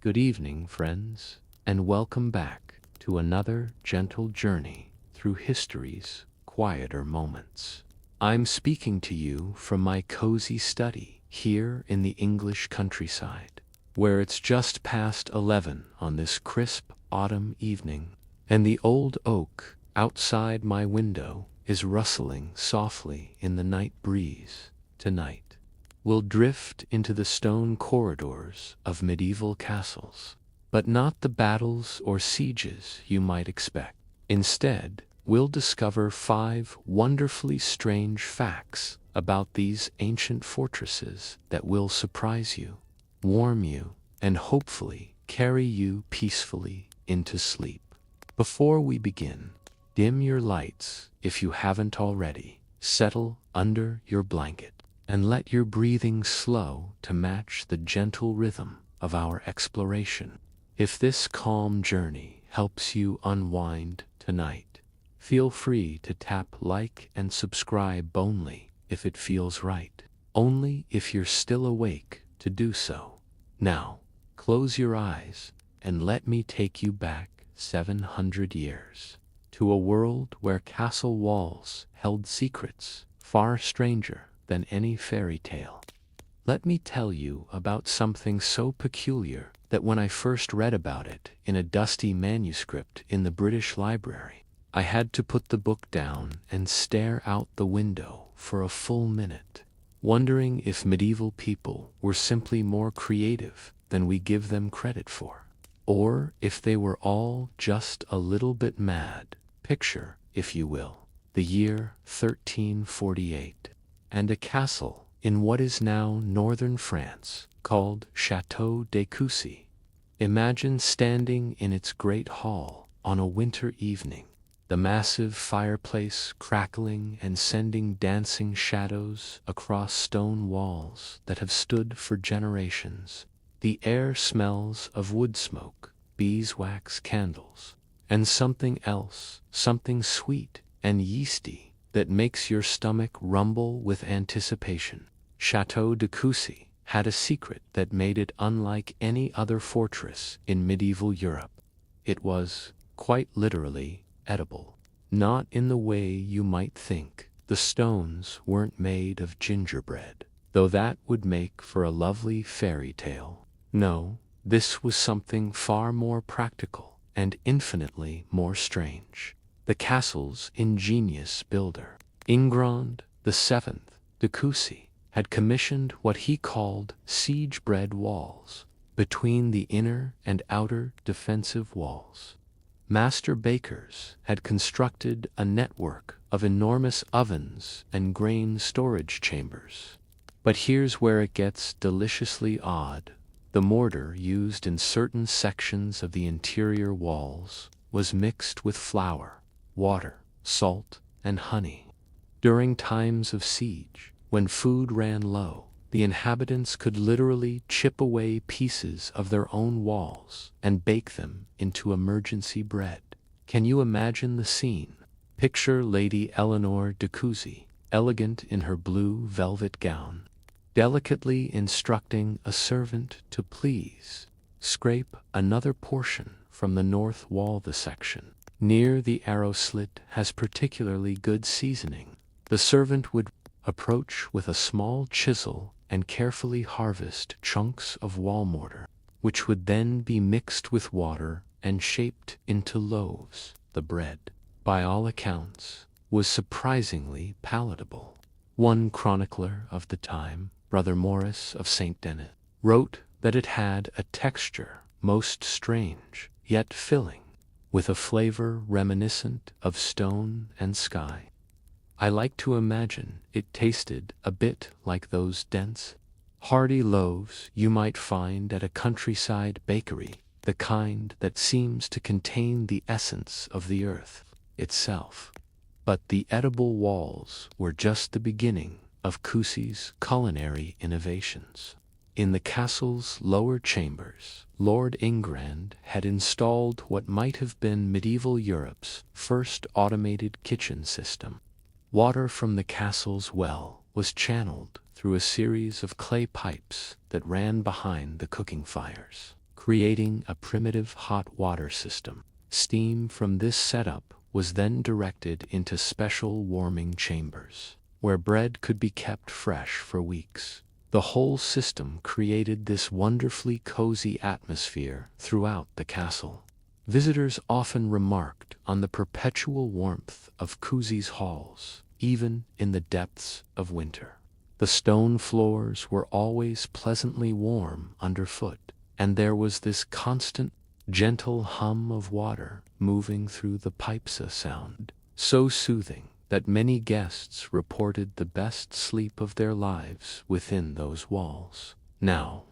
Good evening, friends, and welcome back to another gentle journey through history's quieter moments. I'm speaking to you from my cozy study here in the English countryside, where it's just past 11 on this crisp autumn evening, and the old oak outside my window is rustling softly in the night breeze. Tonight, we'll drift into the stone corridors of medieval castles, but not the battles or sieges you might expect. Instead, we'll discover 5 wonderfully strange facts about these ancient fortresses that will surprise you, warm you, and hopefully carry you peacefully into sleep. Before we begin, dim your lights if you haven't already, settle under your blanket, and let your breathing slow to match the gentle rhythm of our exploration. If this calm journey helps you unwind tonight, feel free to tap like and subscribe only if it feels right, only if you're still awake to do so. Now, close your eyes and let me take you back 700 years to a world where castle walls held secrets far stranger than any fairy tale. Let me tell you about something so peculiar that when I first read about it in a dusty manuscript in the British Library, I had to put the book down and stare out the window for a full minute, wondering if medieval people were simply more creative than we give them credit for, or if they were all just a little bit mad. Picture, if you will, the year 1348, and a castle in what is now northern France called Château de Coucy. Imagine standing in its great hall on a winter evening, the massive fireplace crackling and sending dancing shadows across stone walls that have stood for generations. The air smells of wood smoke, beeswax candles, and something else, something sweet and yeasty that makes your stomach rumble with anticipation. Château de Coucy had a secret that made it unlike any other fortress in medieval Europe. It was, quite literally, edible. Not in the way you might think. The stones weren't made of gingerbread, though that would make for a lovely fairy tale. No, this was something far more practical and infinitely more strange. The castle's ingenious builder, Ingrand VII de Coucy, had commissioned what he called siege-bred walls between the inner and outer defensive walls. Master bakers had constructed a network of enormous ovens and grain storage chambers. But here's where it gets deliciously odd. The mortar used in certain sections of the interior walls was mixed with flour, water, salt, and honey. During times of siege, when food ran low, the inhabitants could literally chip away pieces of their own walls and bake them into emergency bread. Can you imagine the scene? Picture Lady Eleanor de Coucy, elegant in her blue velvet gown, delicately instructing a servant to please scrape another portion from the north wall. The section near the arrow slit has particularly good seasoning. The servant would approach with a small chisel and carefully harvest chunks of wall mortar, which would then be mixed with water and shaped into loaves. The bread, by all accounts, was surprisingly palatable. One chronicler of the time, Brother Maurice of St. Denis, wrote that it had a texture most strange, yet filling, with a flavor reminiscent of stone and sky. I like to imagine it tasted a bit like those dense, hearty loaves you might find at a countryside bakery, the kind that seems to contain the essence of the earth itself. But the edible walls were just the beginning of Coucy's culinary innovations. In the castle's lower chambers, Lord Ingrand had installed what might have been medieval Europe's first automated kitchen system. Water from the castle's well was channeled through a series of clay pipes that ran behind the cooking fires, creating a primitive hot water system. Steam from this setup was then directed into special warming chambers, where bread could be kept fresh for weeks. The whole system created this wonderfully cozy atmosphere throughout the castle. Visitors often remarked on the perpetual warmth of Kuzi's halls, even in the depths of winter. The stone floors were always pleasantly warm underfoot, and there was this constant, gentle hum of water moving through the pipes, a sound so soothing that many guests reported the best sleep of their lives within those walls. Now,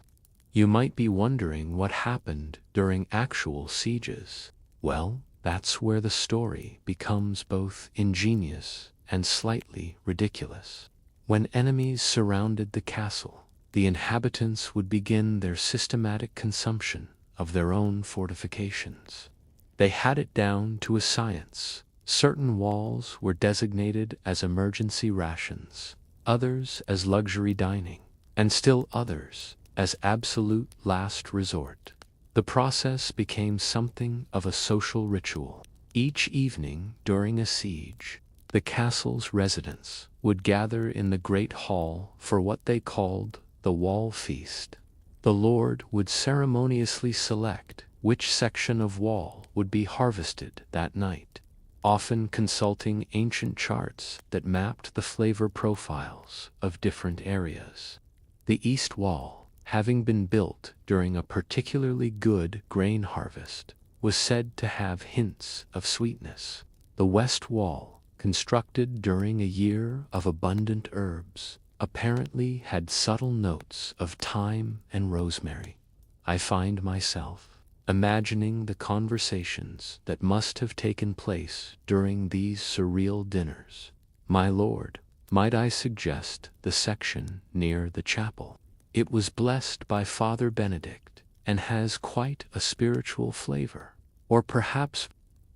you might be wondering what happened during actual sieges. Well, that's where the story becomes both ingenious and slightly ridiculous. When enemies surrounded the castle, the inhabitants would begin their systematic consumption of their own fortifications. They had it down to a science. Certain walls were designated as emergency rations, others as luxury dining, and still others as absolute last resort. The process became something of a social ritual. Each evening during a siege, the castle's residents would gather in the great hall for what they called the wall feast. The lord would ceremoniously select which section of wall would be harvested that night, often consulting ancient charts that mapped the flavor profiles of different areas. The east wall, having been built during a particularly good grain harvest, was said to have hints of sweetness. The west wall, constructed during a year of abundant herbs, apparently had subtle notes of thyme and rosemary. I find myself imagining the conversations that must have taken place during these surreal dinners. My lord, might I suggest the section near the chapel? It was blessed by Father Benedict and has quite a spiritual flavor. Or perhaps,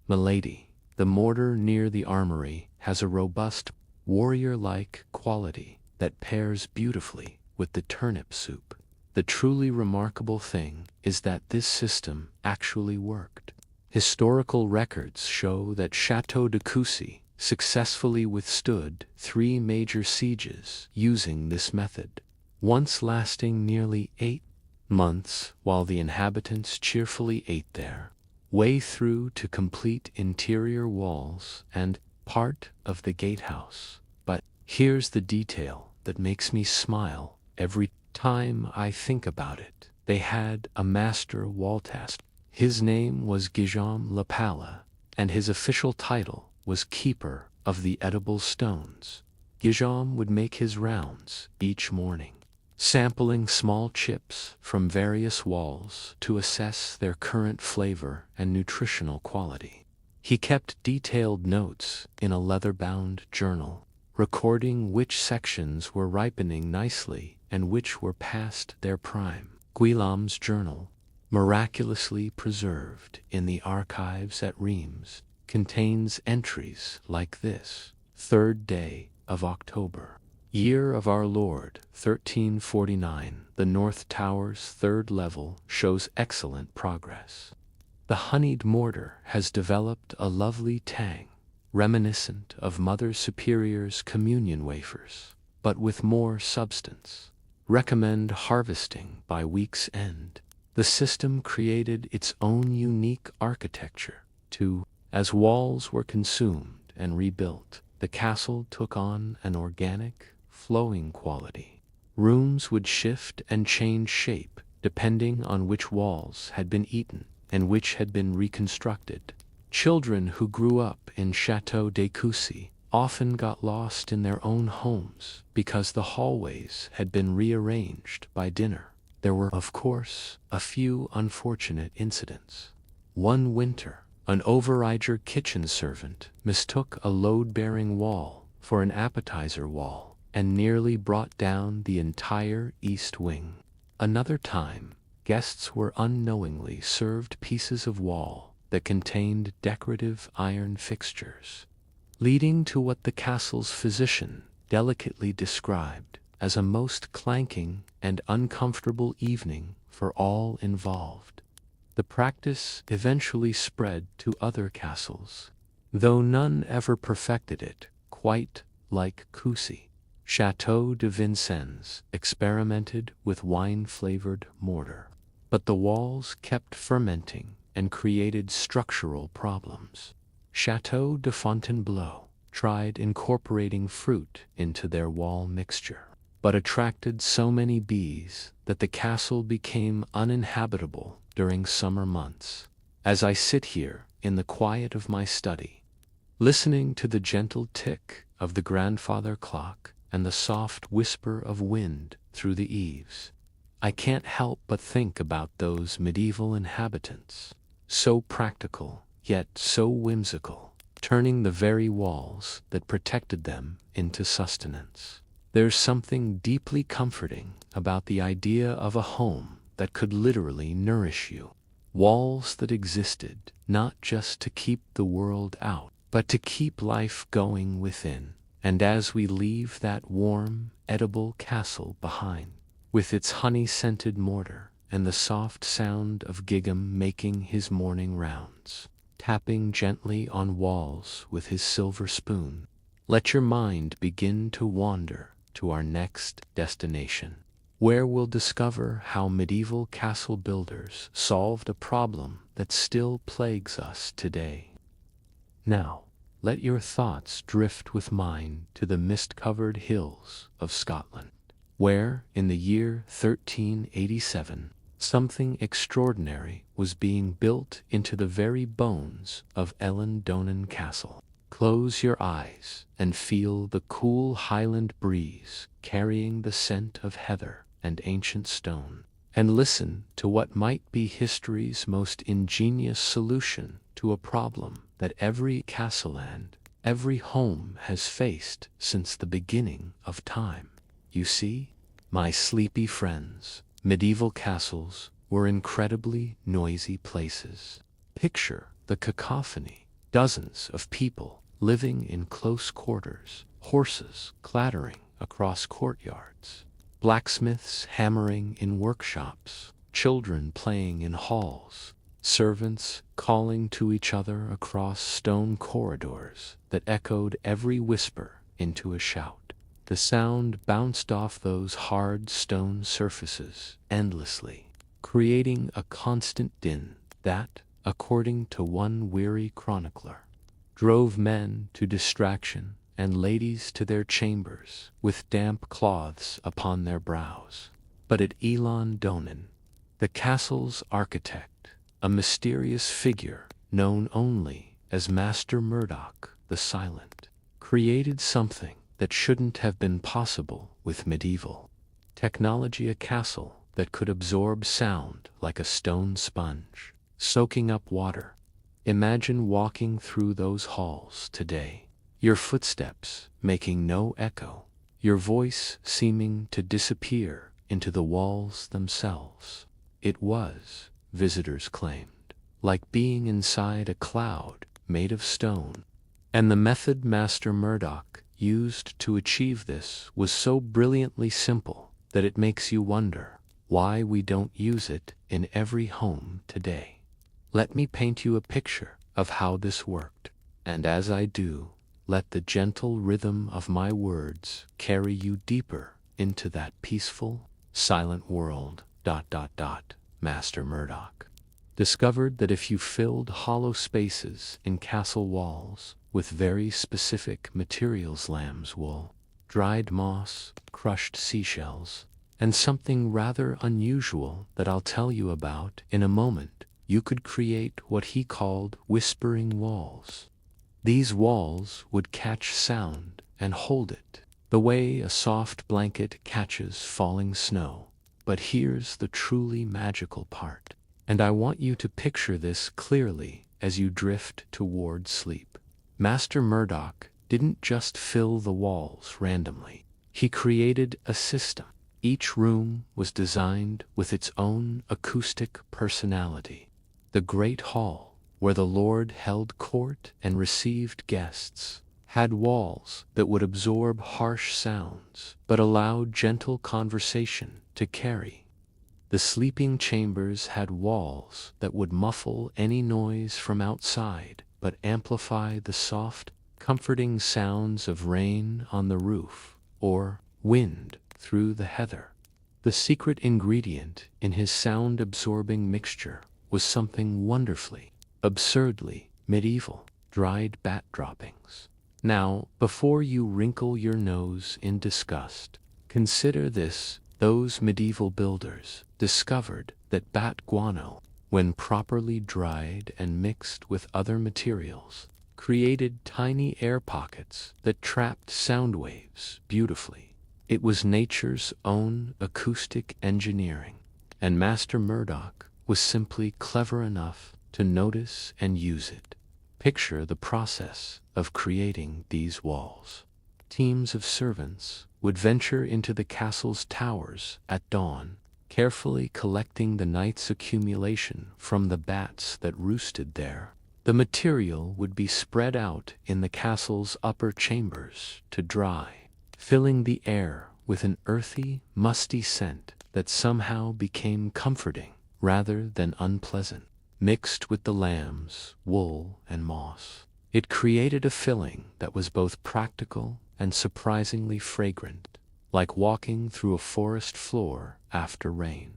milady, the mortar near the armory has a robust, warrior-like quality that pairs beautifully with the turnip soup. The truly remarkable thing is that this system actually worked. Historical records show that Chateau de Coucy successfully withstood 3 major sieges using this method, once lasting nearly 8 months while the inhabitants cheerfully ate their way through to complete interior walls and part of the gatehouse. But here's the detail that makes me smile every time I think about it. They had a master walltaster. His name was Guillaume Lepala, and his official title was Keeper of the Edible Stones. Guillaume would make his rounds each morning, sampling small chips from various walls to assess their current flavor and nutritional quality. He kept detailed notes in a leather-bound journal, recording which sections were ripening nicely and which were past their prime. Guillaume's journal, miraculously preserved in the archives at Reims, contains entries like this: 3rd day of October, year of our Lord 1349. The North Tower's 3rd level shows excellent progress. The honeyed mortar has developed a lovely tang, reminiscent of Mother Superior's communion wafers, but with more substance. Recommend harvesting by week's end. The system created its own unique architecture, too. As walls were consumed and rebuilt, the castle took on an organic, flowing quality. Rooms would shift and change shape depending on which walls had been eaten and which had been reconstructed. Children who grew up in Chateau de Coucy often got lost in their own homes because the hallways had been rearranged by dinner. There were, of course, a few unfortunate incidents. One winter, an overriger kitchen servant mistook a load-bearing wall for an appetizer wall and nearly brought down the entire east wing. Another time, guests were unknowingly served pieces of wall that contained decorative iron fixtures, leading to what the castle's physician delicately described as a most clanking and uncomfortable evening for all involved. The practice eventually spread to other castles, though none ever perfected it quite like Coucy. Chateau de Vincennes experimented with wine-flavored mortar, but the walls kept fermenting and created structural problems. Chateau de Fontainebleau tried incorporating fruit into their wall mixture, but attracted so many bees that the castle became uninhabitable during summer months. As I sit here in the quiet of my study, listening to the gentle tick of the grandfather clock and the soft whisper of wind through the eaves, I can't help but think about those medieval inhabitants, so practical yet so whimsical, turning the very walls that protected them into sustenance. There's something deeply comforting about the idea of a home that could literally nourish you. Walls that existed not just to keep the world out, but to keep life going within. And as we leave that warm, edible castle behind, with its honey-scented mortar and the soft sound of Giggum making his morning rounds, tapping gently on walls with his silver spoon, let your mind begin to wander to our next destination, where we'll discover how medieval castle builders solved a problem that still plagues us today. Now, let your thoughts drift with mine to the mist-covered hills of Scotland, where, in the year 1387, something extraordinary was being built into the very bones of Ellendonan Castle. Close your eyes and feel the cool Highland breeze carrying the scent of heather and ancient stone, and listen to what might be history's most ingenious solution to a problem that every castellan, every home has faced since the beginning of time. You see, my sleepy friends, medieval castles were incredibly noisy places. Picture the cacophony, dozens of people living in close quarters, horses clattering across courtyards, blacksmiths hammering in workshops, children playing in halls, servants calling to each other across stone corridors that echoed every whisper into a shout. The sound bounced off those hard stone surfaces endlessly, creating a constant din that, according to one weary chronicler, drove men to distraction and ladies to their chambers with damp cloths upon their brows. But at Ellendonan, the castle's architect, a mysterious figure known only as Master Murdoch the Silent, created something that shouldn't have been possible with medieval technology, a castle that could absorb sound like a stone sponge, soaking up water. Imagine walking through those halls today, your footsteps making no echo, your voice seeming to disappear into the walls themselves. It was, visitors claimed, like being inside a cloud made of stone. And the method Master Murdoch used to achieve this was so brilliantly simple that it makes you wonder why we don't use it in every home today. Let me paint you a picture of how this worked, and as I do, let the gentle rhythm of my words carry you deeper into that peaceful, silent world. Master Murdoch discovered that if you filled hollow spaces in castle walls with very specific materials, lamb's wool, dried moss, crushed seashells, and something rather unusual that I'll tell you about in a moment, you could create what he called whispering walls. These walls would catch sound and hold it, the way a soft blanket catches falling snow. But here's the truly magical part, and I want you to picture this clearly as you drift toward sleep. Master Murdoch didn't just fill the walls randomly. He created a system. Each room was designed with its own acoustic personality. The great hall, where the Lord held court and received guests, had walls that would absorb harsh sounds but allow gentle conversation to carry. The sleeping chambers had walls that would muffle any noise from outside, but amplify the soft, comforting sounds of rain on the roof or wind through the heather. The secret ingredient in his sound-absorbing mixture was something wonderfully, absurdly medieval: dried bat droppings. Now, before you wrinkle your nose in disgust, consider this: those medieval builders discovered that bat guano, when properly dried and mixed with other materials, created tiny air pockets that trapped sound waves beautifully. It was nature's own acoustic engineering, and Master Murdoch was simply clever enough to notice and use it. Picture the process of creating these walls. Teams of servants would venture into the castle's towers at dawn, carefully collecting the night's accumulation from the bats that roosted there. The material would be spread out in the castle's upper chambers to dry, filling the air with an earthy, musty scent that somehow became comforting rather than unpleasant. Mixed with the lambs, wool, and moss, it created a filling that was both practical and surprisingly fragrant, like walking through a forest floor after rain.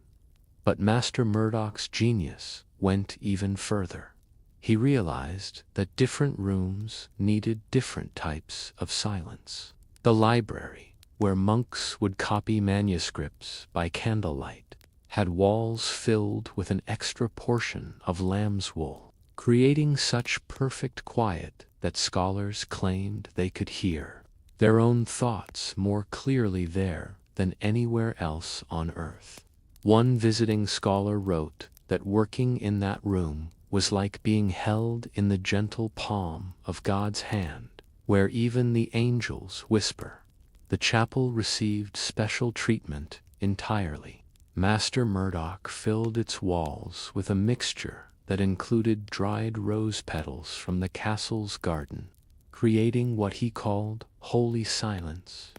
But Master Murdoch's genius went even further. He realized that different rooms needed different types of silence. The library, where monks would copy manuscripts by candlelight, had walls filled with an extra portion of lamb's wool, creating such perfect quiet that scholars claimed they could hear their own thoughts more clearly there than anywhere else on earth. One visiting scholar wrote that working in that room was like being held in the gentle palm of God's hand, where even the angels whisper. The chapel received special treatment entirely. Master Murdoch filled its walls with a mixture that included dried rose petals from the castle's garden, creating what he called holy silence.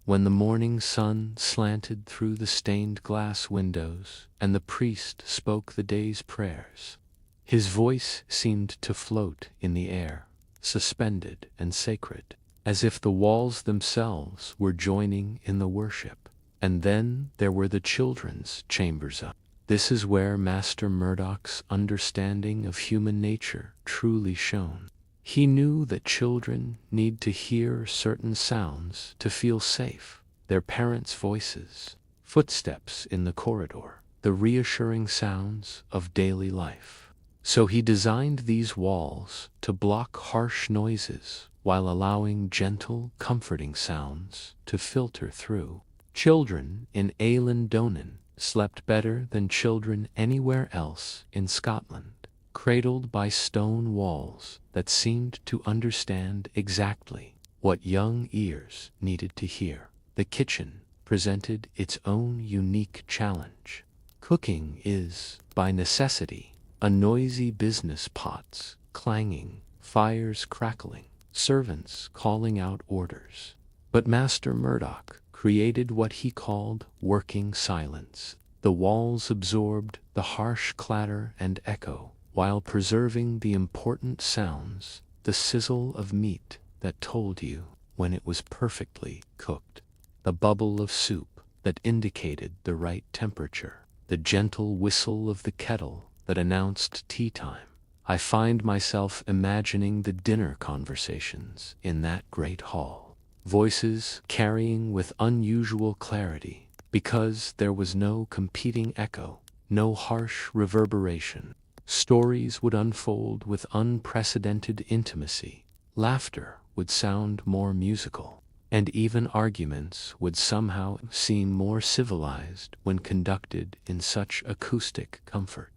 When the morning sun slanted through the stained glass windows and the priest spoke the day's prayers, his voice seemed to float in the air, suspended and sacred, as if the walls themselves were joining in the worship. And then there were the children's chambers. This is where Master Murdoch's understanding of human nature truly shone. He knew that children need to hear certain sounds to feel safe: their parents' voices, footsteps in the corridor, the reassuring sounds of daily life. So he designed these walls to block harsh noises while allowing gentle, comforting sounds to filter through. Children in Eilean Donan slept better than children anywhere else in Scotland, cradled by stone walls that seemed to understand exactly what young ears needed to hear. The kitchen presented its own unique challenge. Cooking is, by necessity, a noisy business: pots clanging, fires crackling, servants calling out orders. But Master Murdoch created what he called working silence. The walls absorbed the harsh clatter and echo, while preserving the important sounds: the sizzle of meat that told you when it was perfectly cooked, the bubble of soup that indicated the right temperature, the gentle whistle of the kettle that announced tea time. I find myself imagining the dinner conversations in that great hall, voices carrying with unusual clarity, because there was no competing echo, no harsh reverberation. Stories would unfold with unprecedented intimacy, laughter would sound more musical, and even arguments would somehow seem more civilized when conducted in such acoustic comfort.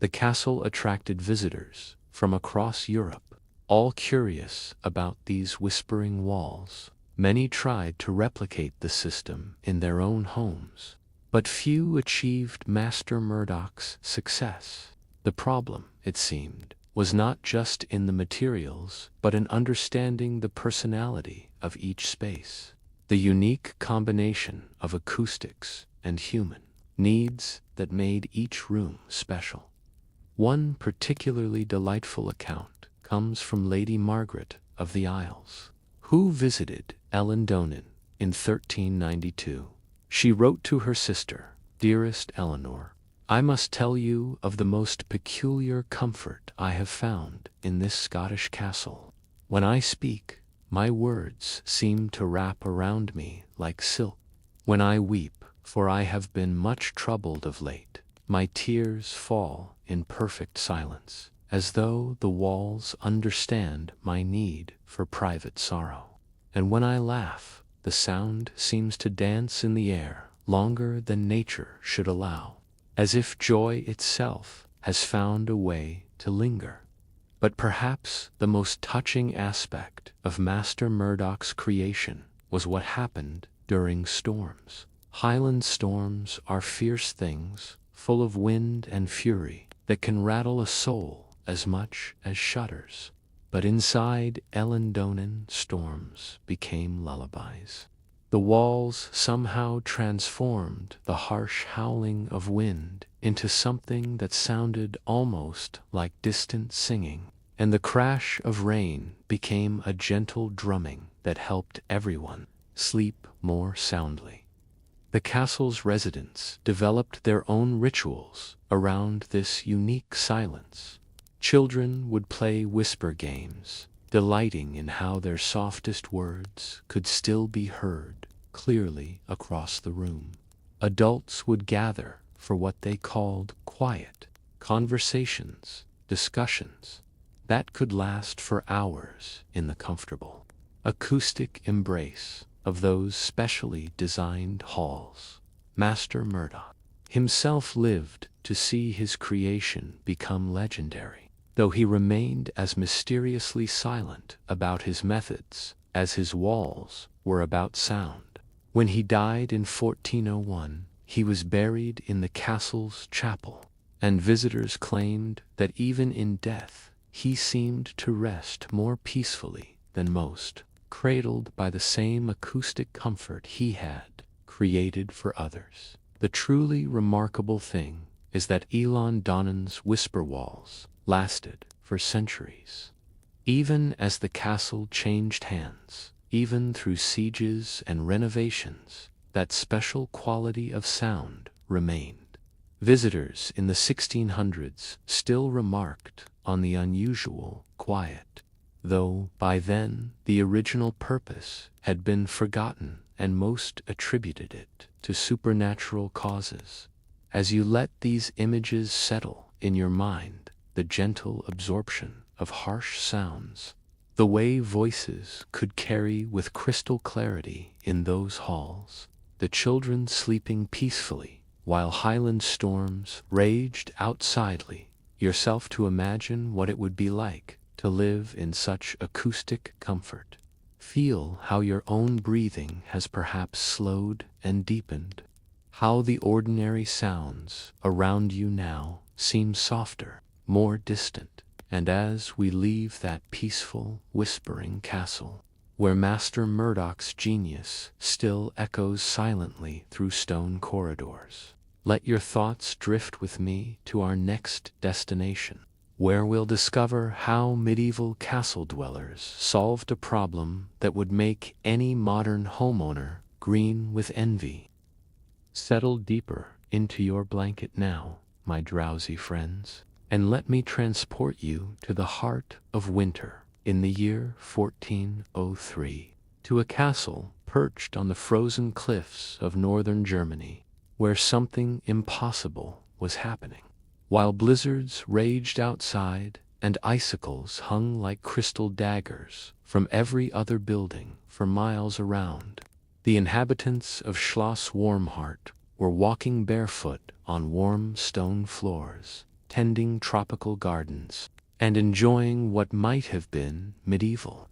The castle attracted visitors from across Europe, all curious about these whispering walls. Many tried to replicate the system in their own homes, but few achieved Master Murdoch's success. The problem, it seemed, was not just in the materials, but in understanding the personality of each space, the unique combination of acoustics and human. needs that made each room special. One particularly delightful account comes from Lady Margaret of the Isles, who visited Ellendonen in 1392. She wrote to her sister, "Dearest Eleanor, I must tell you of the most peculiar comfort I have found in this Scottish castle. When I speak, my words seem to wrap around me like silk. When I weep, for I have been much troubled of late, my tears fall in perfect silence, as though the walls understand my need for private sorrow. And when I laugh, the sound seems to dance in the air longer than nature should allow, as if joy itself has found a way to linger." But perhaps the most touching aspect of Master Murdoch's creation was what happened during storms. Highland storms are fierce things, full of wind and fury, that can rattle a soul as much as shudders. But inside Ellendonen, storms became lullabies. The walls somehow transformed the harsh howling of wind into something that sounded almost like distant singing, and the crash of rain became a gentle drumming that helped everyone sleep more soundly. The castle's residents developed their own rituals around this unique silence. Children would play whisper games, delighting in how their softest words could still be heard clearly across the room. Adults would gather for what they called quiet conversations, discussions that could last for hours in the comfortable, acoustic embrace of those specially designed halls. Master Murdoch himself lived to see his creation become legendary, though he remained as mysteriously silent about his methods as his walls were about sound. When he died in 1401, he was buried in the castle's chapel, and visitors claimed that even in death he seemed to rest more peacefully than most, cradled by the same acoustic comfort he had created for others. The truly remarkable thing is that Ellendonen's whisper walls lasted for centuries. Even as the castle changed hands, even through sieges and renovations, that special quality of sound remained. Visitors in the 1600s still remarked on the unusual quiet, though by then the original purpose had been forgotten and most attributed it to supernatural causes. As you let these images settle in your mind, the gentle absorption of harsh sounds, the way voices could carry with crystal clarity in those halls, the children sleeping peacefully while Highland storms raged outsidely, yourself to imagine what it would be like to live in such acoustic comfort. Feel how your own breathing has perhaps slowed and deepened, how the ordinary sounds around you now seem softer, more distant. And as we leave that peaceful, whispering castle, where Master Murdoch's genius still echoes silently through stone corridors, let your thoughts drift with me to our next destination, where we'll discover how medieval castle dwellers solved a problem that would make any modern homeowner green with envy. Settle deeper into your blanket now, my drowsy friends, and let me transport you to the heart of winter in the year 1403, to a castle perched on the frozen cliffs of northern Germany, where something impossible was happening. While blizzards raged outside and icicles hung like crystal daggers from every other building for miles around, the inhabitants of Schloss Warmheart were walking barefoot on warm stone floors, tending tropical gardens, and enjoying what might have been medieval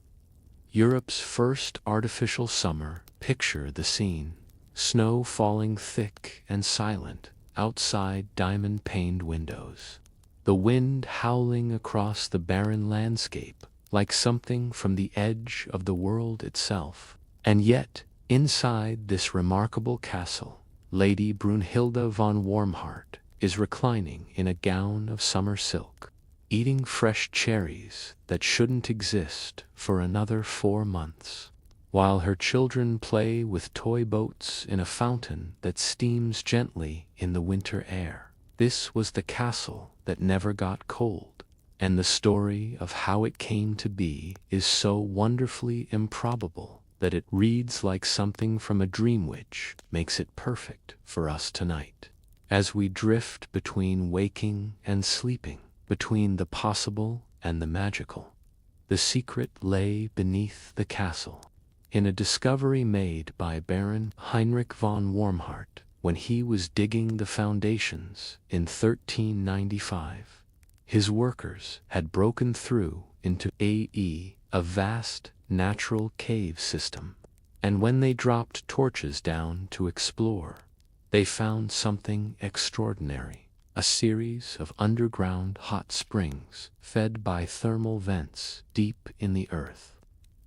Europe's first artificial summer. Picture the scene: snow falling thick and silent outside diamond-paned windows, the wind howling across the barren landscape like something from the edge of the world itself. And yet, inside this remarkable castle, Lady Brunhilde von Warmhart, is reclining in a gown of summer silk, eating fresh cherries that shouldn't exist for another 4 months, while her children play with toy boats in a fountain that steams gently in the winter air. This was the castle that never got cold, and the story of how it came to be is so wonderfully improbable that it reads like something from a dream, which makes it perfect for us tonight. As we drift between waking and sleeping, between the possible and the magical, the secret lay beneath the castle, in a discovery made by Baron Heinrich von Warmhart when he was digging the foundations in 1395. His workers had broken through into a vast natural cave system, and when they dropped torches down to explore, they found something extraordinary: a series of underground hot springs fed by thermal vents deep in the earth.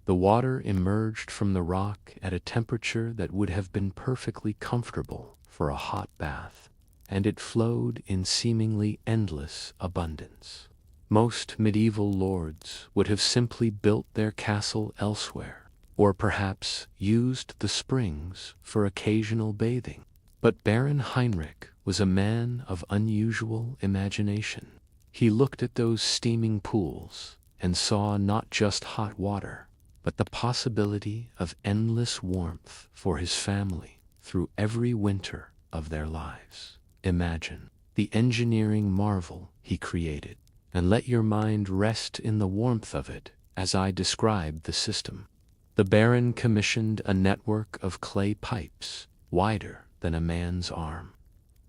The water emerged from the rock at a temperature that would have been perfectly comfortable for a hot bath, and it flowed in seemingly endless abundance. Most medieval lords would have simply built their castle elsewhere, or perhaps used the springs for occasional bathing. But Baron Heinrich was a man of unusual imagination. He looked at those steaming pools and saw not just hot water, but the possibility of endless warmth for his family through every winter of their lives. Imagine the engineering marvel he created, and let your mind rest in the warmth of it as I describe the system. The Baron commissioned a network of clay pipes, wider than a man's arm,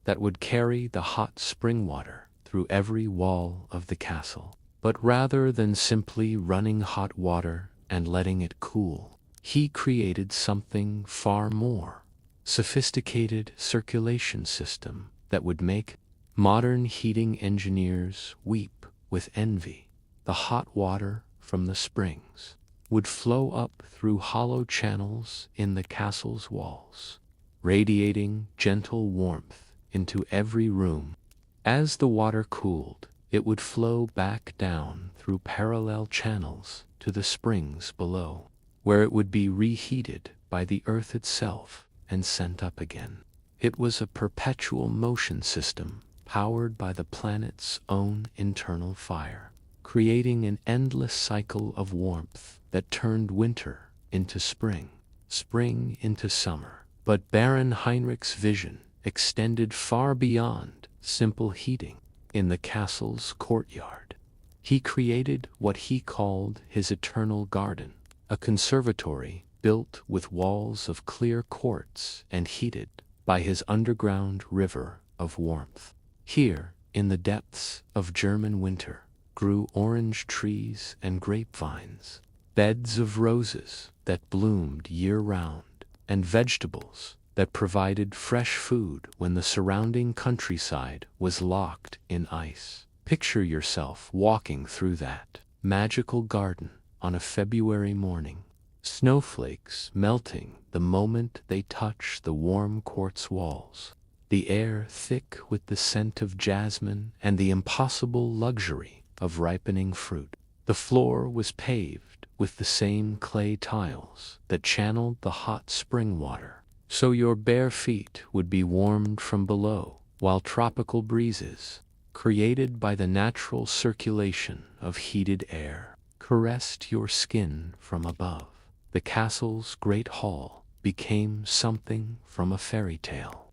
that would carry the hot spring water through every wall of the castle. But rather than simply running hot water and letting it cool, he created something far more: sophisticated circulation system that would make modern heating engineers weep with envy. The hot water from the springs would flow up through hollow channels in the castle's walls, radiating gentle warmth into every room. As the water cooled, it would flow back down through parallel channels to the springs below, where it would be reheated by the earth itself and sent up again. It was a perpetual motion system powered by the planet's own internal fire, creating an endless cycle of warmth that turned winter into spring, spring into summer. But Baron Heinrich's vision extended far beyond simple heating. In the castle's courtyard, he created what he called his eternal garden, a conservatory built with walls of clear quartz and heated by his underground river of warmth. Here, in the depths of German winter, grew orange trees and grapevines, beds of roses that bloomed year-round, and vegetables that provided fresh food when the surrounding countryside was locked in ice. Picture yourself walking through that magical garden on a February morning, snowflakes melting the moment they touch the warm quartz walls, the air thick with the scent of jasmine and the impossible luxury of ripening fruit. The floor was paved with the same clay tiles that channeled the hot spring water, so your bare feet would be warmed from below, while tropical breezes, created by the natural circulation of heated air, caressed your skin from above. The castle's great hall became something from a fairy tale.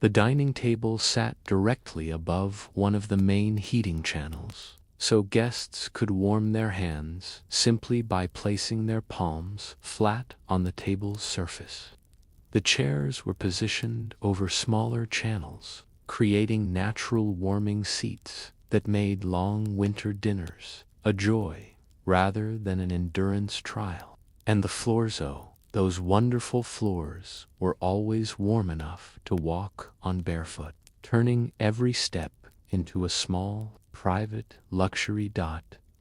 The dining table sat directly above one of the main heating channels, so guests could warm their hands simply by placing their palms flat on the table's surface. The chairs were positioned over smaller channels, creating natural warming seats that made long winter dinners a joy rather than an endurance trial. And the floors, oh, those wonderful floors, were always warm enough to walk on barefoot, turning every step into a small, private luxury.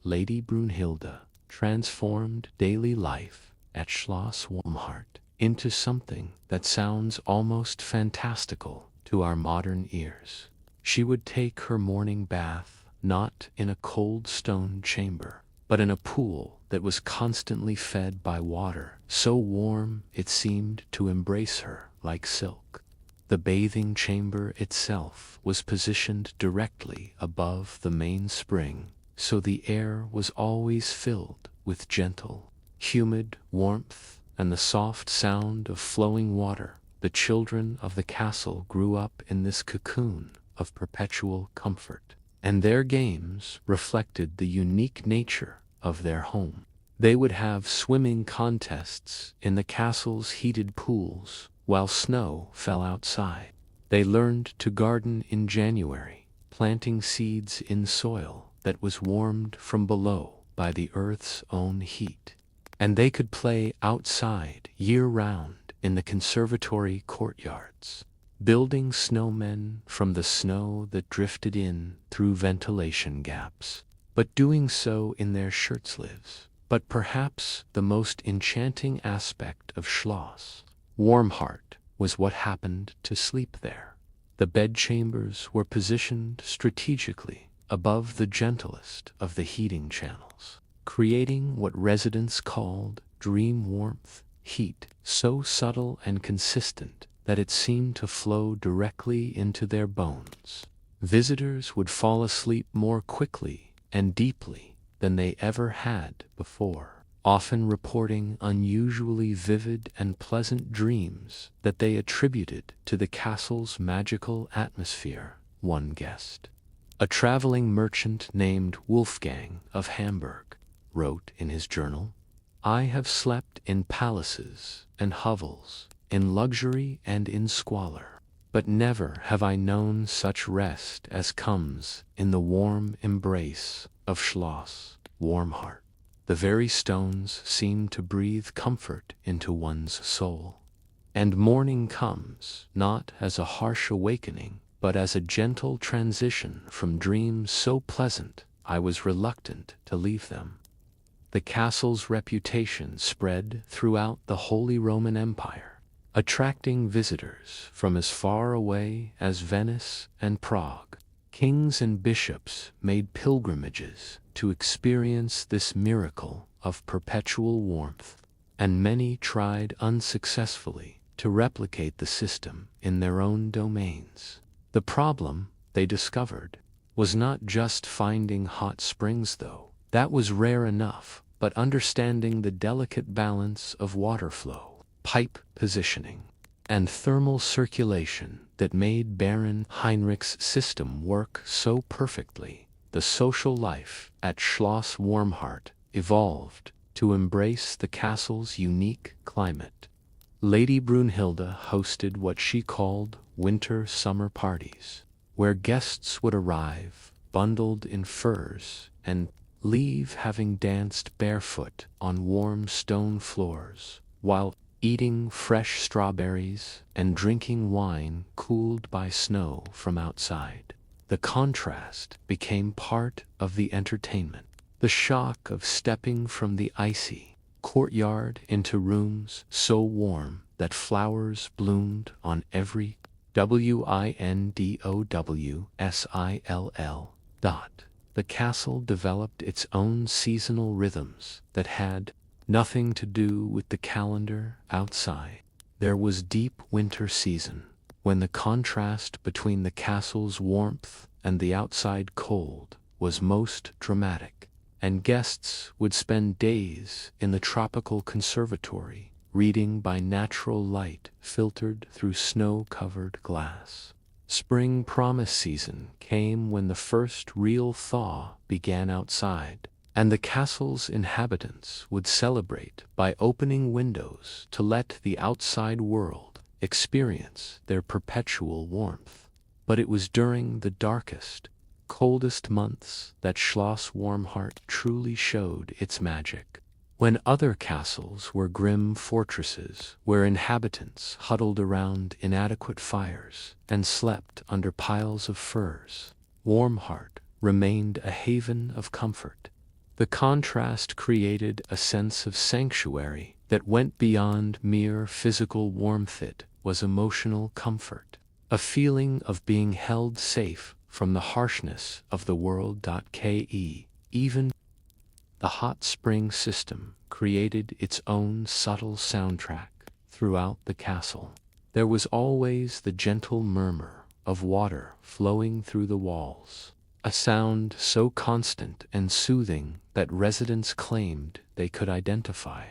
Lady Brunhilde transformed daily life at Schloss Warmhart into something that sounds almost fantastical to our modern ears. She would take her morning bath not in a cold stone chamber, but in a pool that was constantly fed by water, so warm it seemed to embrace her like silk. The bathing chamber itself was positioned directly above the main spring, so the air was always filled with gentle, humid warmth and the soft sound of flowing water. The children of the castle grew up in this cocoon of perpetual comfort, and their games reflected the unique nature of their home. They would have swimming contests in the castle's heated pools while snow fell outside. They learned to garden in January, planting seeds in soil that was warmed from below by the earth's own heat. And they could play outside year-round in the conservatory courtyards, building snowmen from the snow that drifted in through ventilation gaps, but doing so in their shirt sleeves. But perhaps the most enchanting aspect of Schloss Warmheart was what happened to sleep there. The bedchambers were positioned strategically above the gentlest of the heating channels, creating what residents called dream warmth, heat so subtle and consistent that it seemed to flow directly into their bones. Visitors would fall asleep more quickly and deeply than they ever had before, often reporting unusually vivid and pleasant dreams that they attributed to the castle's magical atmosphere. One guest, a traveling merchant named Wolfgang of Hamburg, wrote in his journal, "I have slept in palaces and hovels, in luxury and in squalor, but never have I known such rest as comes in the warm embrace of Schloss Warmheart. The very stones seem to breathe comfort into one's soul. And morning comes not as a harsh awakening, but as a gentle transition from dreams so pleasant I was reluctant to leave them." The castle's reputation spread throughout the Holy Roman Empire, attracting visitors from as far away as Venice and Prague. Kings and bishops made pilgrimages to experience this miracle of perpetual warmth, and many tried unsuccessfully to replicate the system in their own domains. The problem, they discovered, was not just finding hot springs though. That was rare enough, but understanding the delicate balance of water flow, pipe positioning, and thermal circulation that made Baron Heinrich's system work so perfectly. The social life at Schloss Warmheart evolved to embrace the castle's unique climate. Lady Brunhilde hosted what she called winter-summer parties, where guests would arrive bundled in furs and leave having danced barefoot on warm stone floors, while eating fresh strawberries and drinking wine cooled by snow from outside. The contrast became part of the entertainment. The shock of stepping from the icy courtyard into rooms so warm that flowers bloomed on every windowsill. The castle developed its own seasonal rhythms that had nothing to do with the calendar outside. There was deep winter season, when the contrast between the castle's warmth and the outside cold was most dramatic, and guests would spend days in the tropical conservatory, reading by natural light filtered through snow-covered glass. Spring promise season came when the first real thaw began outside, and the castle's inhabitants would celebrate by opening windows to let the outside world experience their perpetual warmth. But it was during the darkest, coldest months that Schloss Warmheart truly showed its magic. When other castles were grim fortresses where inhabitants huddled around inadequate fires and slept under piles of furs, Warmheart remained a haven of comfort. The contrast created a sense of sanctuary that went beyond mere physical warmth. It was emotional comfort, a feeling of being held safe from the harshness of the world. Even the hot spring system created its own subtle soundtrack throughout the castle. There was always the gentle murmur of water flowing through the walls, a sound so constant and soothing that residents claimed they could identify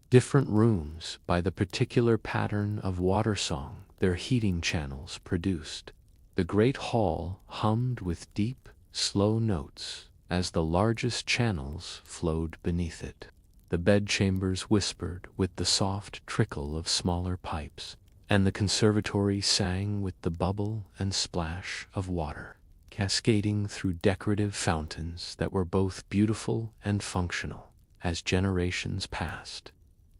different rooms by the particular pattern of water song their heating channels produced. The great hall hummed with deep, slow notes as the largest channels flowed beneath it. The bedchambers whispered with the soft trickle of smaller pipes, and the conservatory sang with the bubble and splash of water, cascading through decorative fountains that were both beautiful and functional. As generations passed,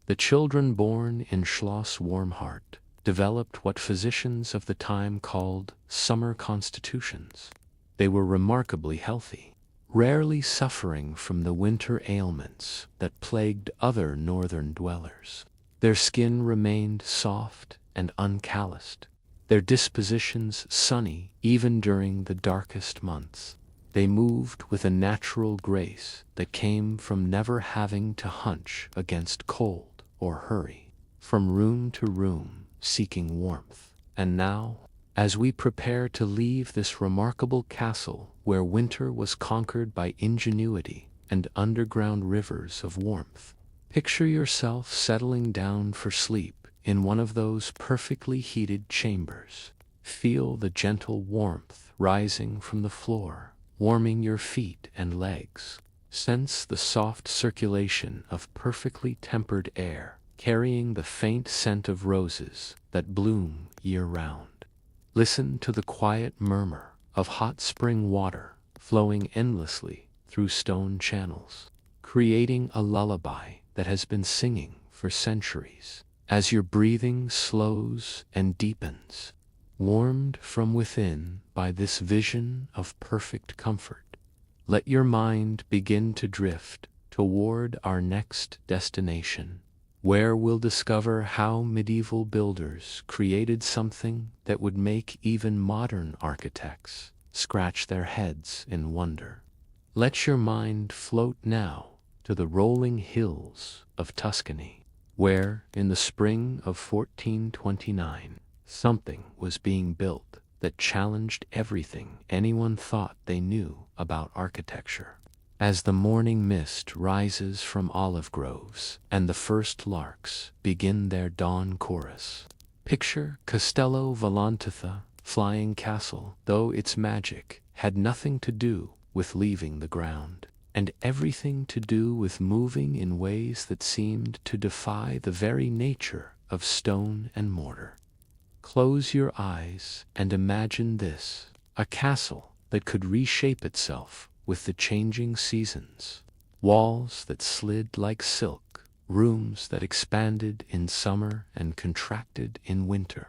the children born in Schloss Warmhart developed what physicians of the time called summer constitutions. They were remarkably healthy, rarely suffering from the winter ailments that plagued other northern dwellers. Their skin remained soft and uncalloused, their dispositions sunny even during the darkest months. They moved with a natural grace that came from never having to hunch against cold or hurry, from room to room seeking warmth. And now, as we prepare to leave this remarkable castle where winter was conquered by ingenuity and underground rivers of warmth, picture yourself settling down for sleep in one of those perfectly heated chambers. Feel the gentle warmth rising from the floor, warming your feet and legs. Sense the soft circulation of perfectly tempered air, carrying the faint scent of roses that bloom year-round. Listen to the quiet murmur of hot spring water flowing endlessly through stone channels, creating a lullaby that has been singing for centuries. As your breathing slows and deepens, warmed from within by this vision of perfect comfort, let your mind begin to drift toward our next destination, where we'll discover how medieval builders created something that would make even modern architects scratch their heads in wonder. Let your mind float now to the rolling hills of Tuscany, where, in the spring of 1429, something was being built that challenged everything anyone thought they knew about architecture. As the morning mist rises from olive groves and the first larks begin their dawn chorus, picture Castello Volantitha, flying castle, though its magic had nothing to do with leaving the ground, and everything to do with moving in ways that seemed to defy the very nature of stone and mortar. Close your eyes and imagine this, a castle that could reshape itself with the changing seasons. Walls that slid like silk, rooms that expanded in summer and contracted in winter,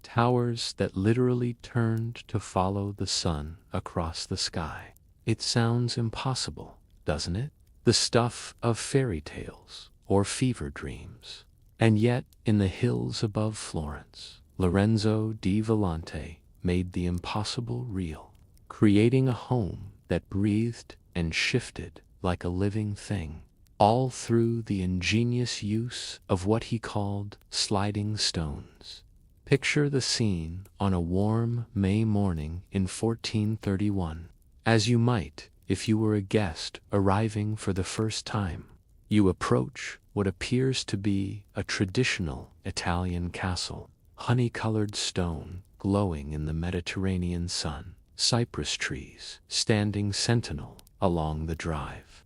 towers that literally turned to follow the sun across the sky. It sounds impossible, doesn't it? The stuff of fairy tales or fever dreams. And yet, in the hills above Florence, Lorenzo di Volante made the impossible real, creating a home that breathed and shifted like a living thing, all through the ingenious use of what he called sliding stones. Picture the scene on a warm May morning in 1431, as you might if you were a guest arriving for the first time. You approach what appears to be a traditional Italian castle, honey-colored stone glowing in the Mediterranean sun, cypress trees standing sentinel along the drive.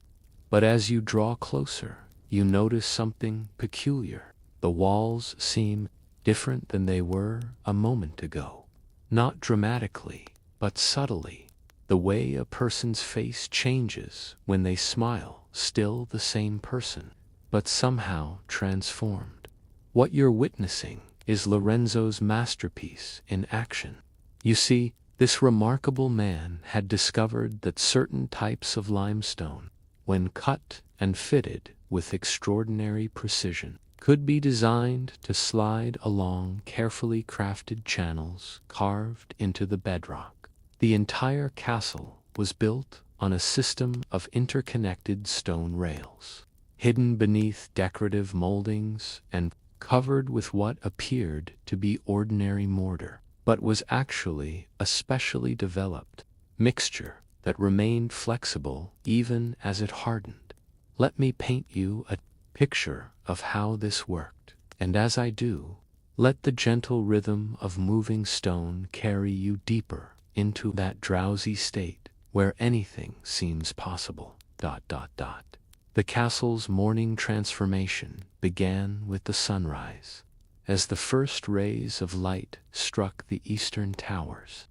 But as you draw closer, you notice something peculiar. The walls seem different than they were a moment ago. Not dramatically, but subtly. The way a person's face changes when they smile, still the same person, but somehow transformed. What you're witnessing is Lorenzo's masterpiece in action. You see, this remarkable man had discovered that certain types of limestone when cut and fitted with extraordinary precision, could be designed to slide along carefully crafted channels carved into the bedrock. The entire castle was built on a system of interconnected stone rails, hidden beneath decorative moldings and covered with what appeared to be ordinary mortar, but was actually a specially developed mixture that remained flexible even as it hardened. Let me paint you a picture of how this worked, and as I do, let the gentle rhythm of moving stone carry you deeper into that drowsy state where anything seems possible. The castle's morning transformation began with the sunrise, as the first rays of light struck the eastern towers.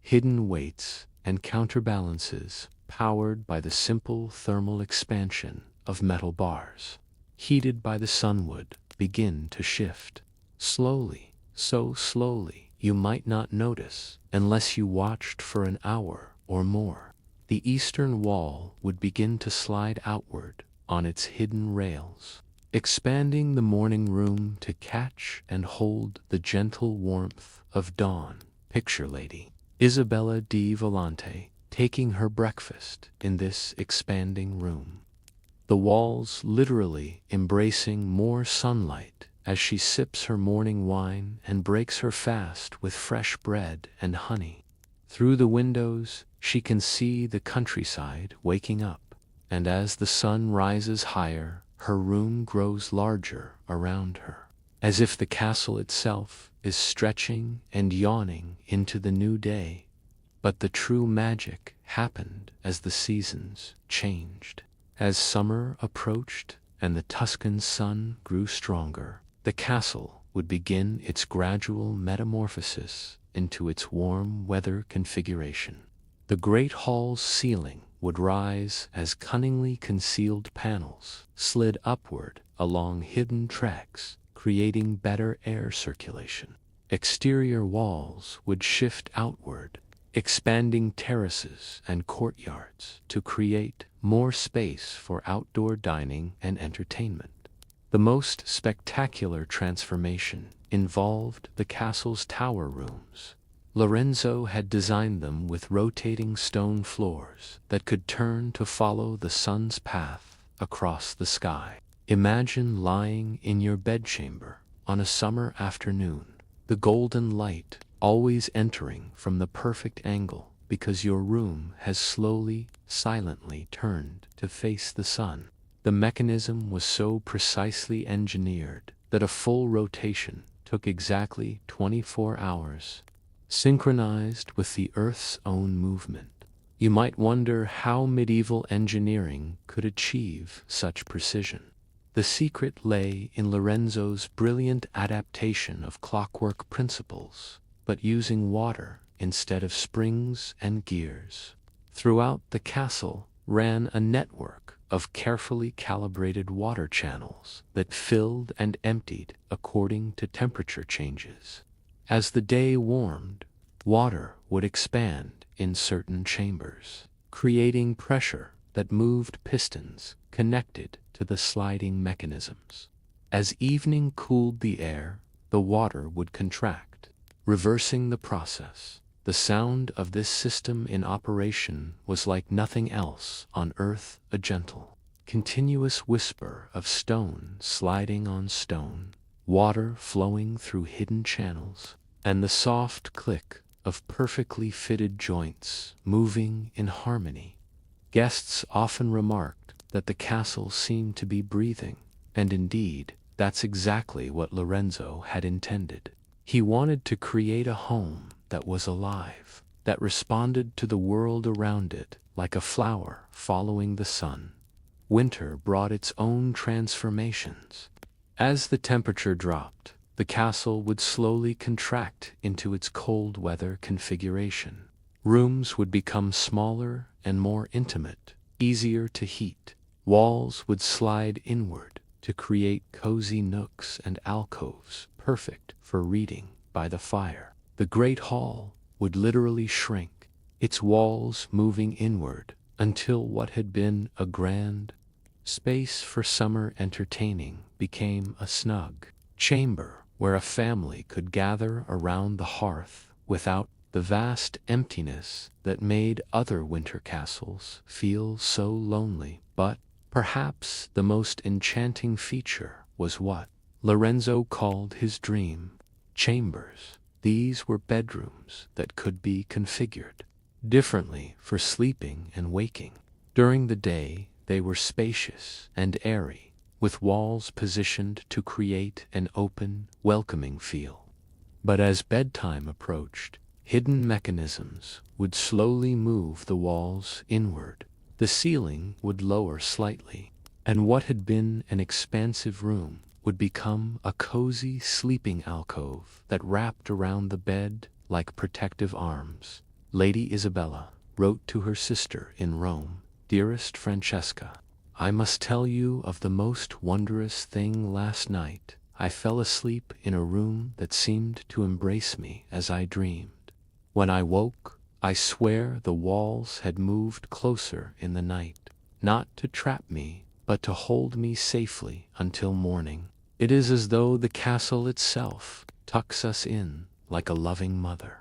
Hidden weights and counterbalances powered by the simple thermal expansion of metal bars, heated by the sun would begin to shift. Slowly, so slowly you might not notice unless you watched for an hour or more. The eastern wall would begin to slide outward on its hidden rails, expanding the morning room to catch and hold the gentle warmth of dawn. Picture Lady Isabella di Volante taking her breakfast in this expanding room, the walls literally embracing more sunlight as she sips her morning wine and breaks her fast with fresh bread and honey. Through the windows, she can see the countryside waking up, and as the sun rises higher, her room grows larger around her, as if the castle itself is stretching and yawning into the new day. But the true magic happened as the seasons changed. As summer approached and the Tuscan sun grew stronger, the castle would begin its gradual metamorphosis into its warm weather configuration. The great hall's ceiling would rise as cunningly concealed panels slid upward along hidden tracks, creating better air circulation. Exterior walls would shift outward, expanding terraces and courtyards to create more space for outdoor dining and entertainment. The most spectacular transformation involved the castle's tower rooms. Lorenzo had designed them with rotating stone floors that could turn to follow the sun's path across the sky. Imagine lying in your bedchamber on a summer afternoon, the golden light always entering from the perfect angle because your room has slowly, silently turned to face the sun. The mechanism was so precisely engineered that a full rotation took exactly 24 hours, synchronized with the Earth's own movement. You might wonder how medieval engineering could achieve such precision. The secret lay in Lorenzo's brilliant adaptation of clockwork principles, but using water instead of springs and gears. Throughout the castle ran a network of carefully calibrated water channels that filled and emptied according to temperature changes. As the day warmed, water would expand in certain chambers, creating pressure that moved pistons connected to the sliding mechanisms. As evening cooled the air, the water would contract, reversing the process. The sound of this system in operation was like nothing else on earth, a gentle, continuous whisper of stone sliding on stone, water flowing through hidden channels, and the soft click of perfectly fitted joints moving in harmony. Guests often remarked that the castle seemed to be breathing, and indeed, that's exactly what Lorenzo had intended. He wanted to create a home that was alive, that responded to the world around it like a flower following the sun. Winter brought its own transformations. As the temperature dropped, the castle would slowly contract into its cold weather configuration. Rooms would become smaller and more intimate, easier to heat. Walls would slide inward to create cozy nooks and alcoves perfect for reading by the fire. The great hall would literally shrink, its walls moving inward until what had been a grand space for summer entertaining became a snug chamber where a family could gather around the hearth without the vast emptiness that made other winter castles feel so lonely. But perhaps the most enchanting feature was what Lorenzo called his dream chambers. These were bedrooms that could be configured differently for sleeping and waking. During the day, they were spacious and airy, with walls positioned to create an open, welcoming feel. But as bedtime approached, hidden mechanisms would slowly move the walls inward. The ceiling would lower slightly, and what had been an expansive room would become a cozy sleeping alcove that wrapped around the bed like protective arms. Lady Isabella wrote to her sister in Rome, "Dearest Francesca, I must tell you of the most wondrous thing last night. I fell asleep in a room that seemed to embrace me as I dreamed. When I woke, I swear the walls had moved closer in the night, not to trap me, but to hold me safely until morning. It is as though the castle itself tucks us in like a loving mother."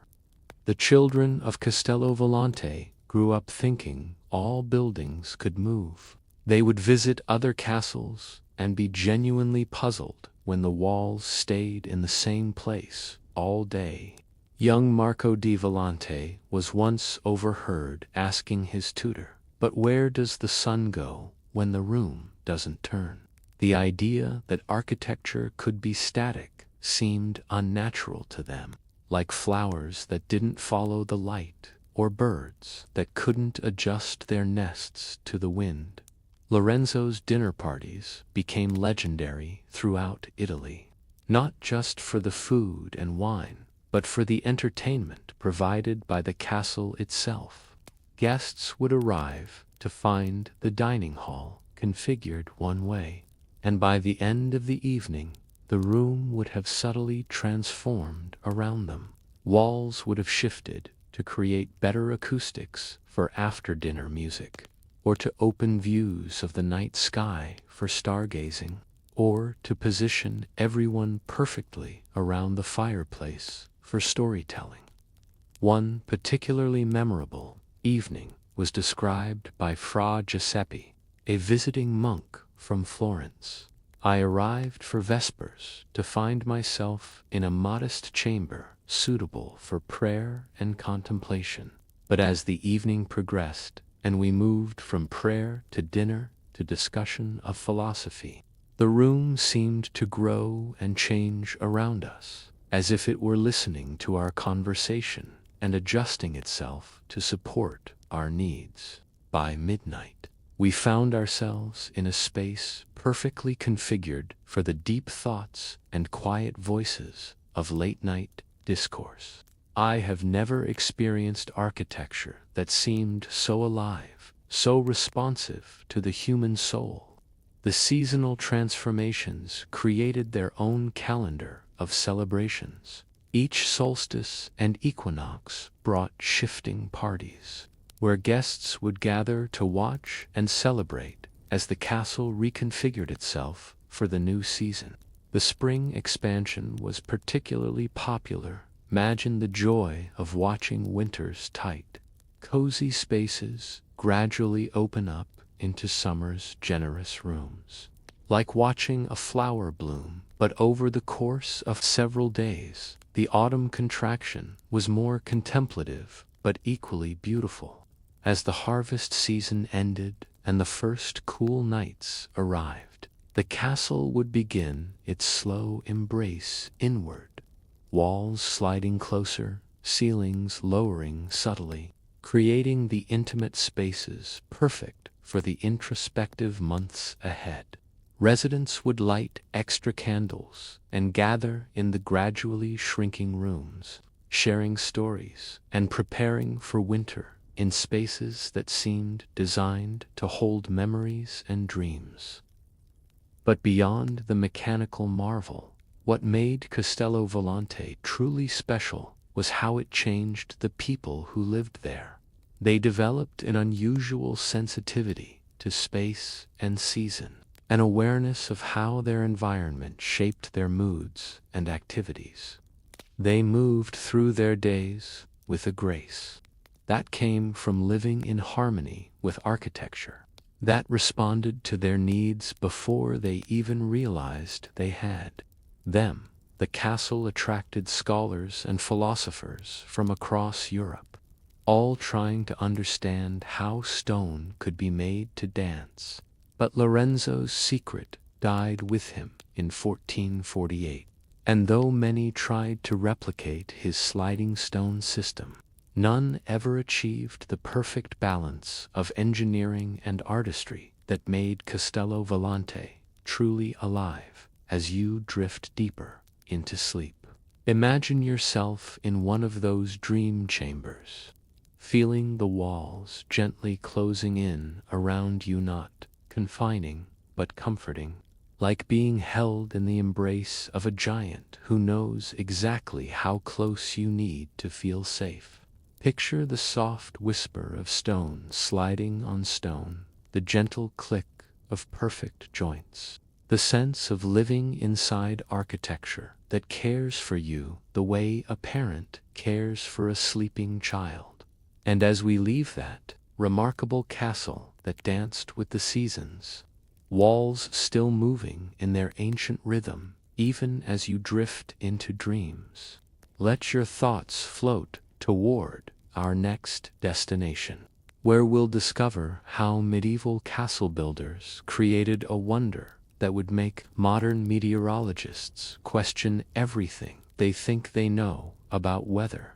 The children of Castello Volante grew up thinking all buildings could move. They would visit other castles and be genuinely puzzled when the walls stayed in the same place all day. Young Marco di Volante was once overheard asking his tutor, "But where does the sun go when the room doesn't turn?" The idea that architecture could be static seemed unnatural to them, like flowers that didn't follow the light, or birds that couldn't adjust their nests to the wind. Lorenzo's dinner parties became legendary throughout Italy, not just for the food and wine, but for the entertainment provided by the castle itself. Guests would arrive to find the dining hall configured one way, and by the end of the evening, the room would have subtly transformed around them. Walls would have shifted to create better acoustics for after-dinner music, or to open views of the night sky for stargazing, or to position everyone perfectly around the fireplace for storytelling. One particularly memorable evening was described by Fra Giuseppe, a visiting monk from Florence. "I arrived for Vespers to find myself in a modest chamber suitable for prayer and contemplation. But as the evening progressed, and we moved from prayer to dinner to discussion of philosophy, the room seemed to grow and change around us, as if it were listening to our conversation and adjusting itself to support our needs. By midnight, we found ourselves in a space perfectly configured for the deep thoughts and quiet voices of late-night discourse. I have never experienced architecture that seemed so alive, so responsive to the human soul." The seasonal transformations created their own calendar of celebrations. Each solstice and equinox brought shifting parties, where guests would gather to watch and celebrate as the castle reconfigured itself for the new season. The spring expansion was particularly popular. Imagine the joy of watching winter's tight, cozy spaces gradually open up into summer's generous rooms. Like watching a flower bloom, but over the course of several days, the autumn contraction was more contemplative but equally beautiful. As the harvest season ended and the first cool nights arrived, the castle would begin its slow embrace inward, walls sliding closer, ceilings lowering subtly, creating the intimate spaces perfect for the introspective months ahead. Residents would light extra candles and gather in the gradually shrinking rooms, sharing stories and preparing for winter in spaces that seemed designed to hold memories and dreams. But beyond the mechanical marvel, what made Castello Volante truly special was how it changed the people who lived there. They developed an unusual sensitivity to space and season, an awareness of how their environment shaped their moods and activities. They moved through their days with a grace that came from living in harmony with architecture, that responded to their needs before they even realized they had them. The castle attracted scholars and philosophers from across Europe, all trying to understand how stone could be made to dance. But Lorenzo's secret died with him in 1448, and though many tried to replicate his sliding stone system, none ever achieved the perfect balance of engineering and artistry that made Castello Volante truly alive. As you drift deeper into sleep, imagine yourself in one of those dream chambers, feeling the walls gently closing in around you, not confining but comforting, like being held in the embrace of a giant who knows exactly how close you need to feel safe. Picture the soft whisper of stone sliding on stone, the gentle click of perfect joints, the sense of living inside architecture that cares for you the way a parent cares for a sleeping child. And as we leave that remarkable castle that danced with the seasons, walls still moving in their ancient rhythm, even as you drift into dreams, let your thoughts float toward our next destination, where we'll discover how medieval castle builders created a wonder that would make modern meteorologists question everything they think they know about weather.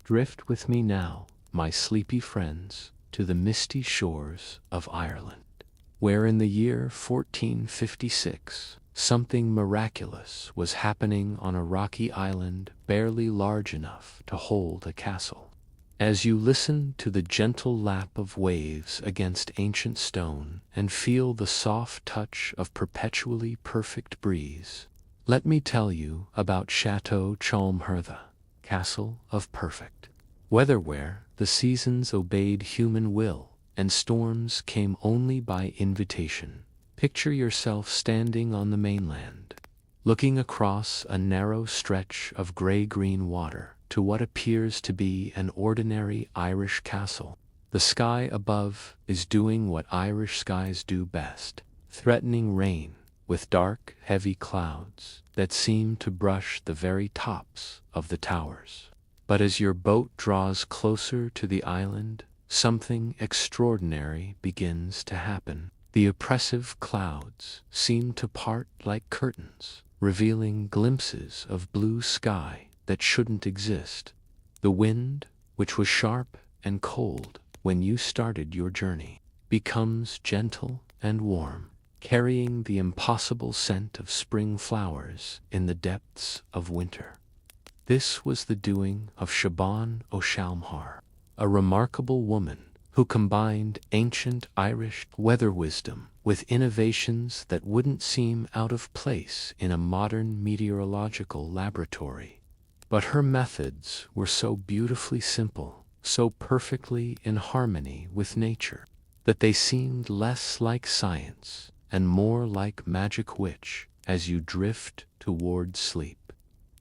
Drift with me now, my sleepy friends, to the misty shores of Ireland, where in the year 1456, something miraculous was happening on a rocky island barely large enough to hold a castle. As you listen to the gentle lap of waves against ancient stone and feel the soft touch of perpetually perfect breeze, let me tell you about Chateau Chalmhertha, Castle of Perfect Weather, where the seasons obeyed human will and storms came only by invitation. Picture yourself standing on the mainland, looking across a narrow stretch of gray-green water to what appears to be an ordinary Irish castle. The sky above is doing what Irish skies do best, threatening rain with dark, heavy clouds that seem to brush the very tops of the towers. But as your boat draws closer to the island, something extraordinary begins to happen. The oppressive clouds seem to part like curtains, revealing glimpses of blue sky that shouldn't exist. The wind, which was sharp and cold when you started your journey, becomes gentle and warm, carrying the impossible scent of spring flowers in the depths of winter. This was the doing of Siobhan O'Shalmhar, a remarkable woman who combined ancient Irish weather wisdom with innovations that wouldn't seem out of place in a modern meteorological laboratory. But her methods were so beautifully simple, so perfectly in harmony with nature, that they seemed less like science and more like magic, which, as you drift toward sleep,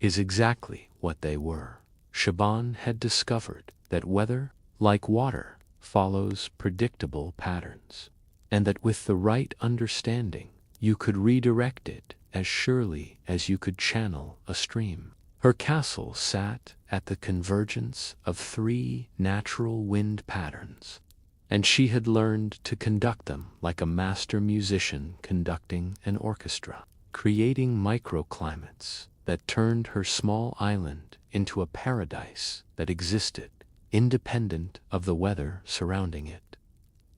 is exactly what they were. Siobhan had discovered that weather, like water, follows predictable patterns, and that with the right understanding, you could redirect it as surely as you could channel a stream. Her castle sat at the convergence of three natural wind patterns, and she had learned to conduct them like a master musician conducting an orchestra, creating microclimates that turned her small island into a paradise that existed independent of the weather surrounding it.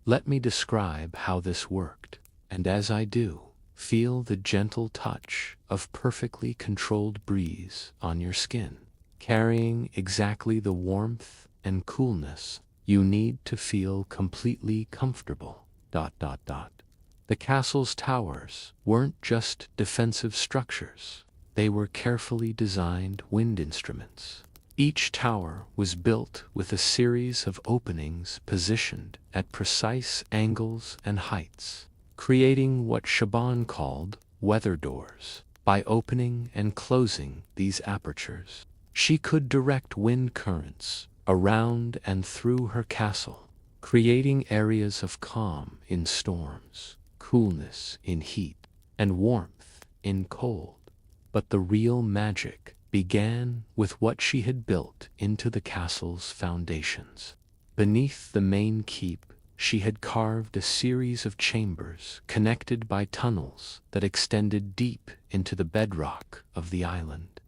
Let me describe how this worked, and as I do, feel the gentle touch of perfectly controlled breeze on your skin, carrying exactly the warmth and coolness you need to feel completely comfortable. The castle's towers weren't just defensive structures. They were carefully designed wind instruments, Each tower was built with a series of openings positioned at precise angles and heights, creating what Shaban called weather doors. By opening and closing these apertures, she could direct wind currents around and through her castle, creating areas of calm in storms, coolness in heat, and warmth in cold. But the real magic began with what she had built into the castle's foundations. Beneath the main keep, she had carved a series of chambers connected by tunnels that extended deep into the bedrock of the island.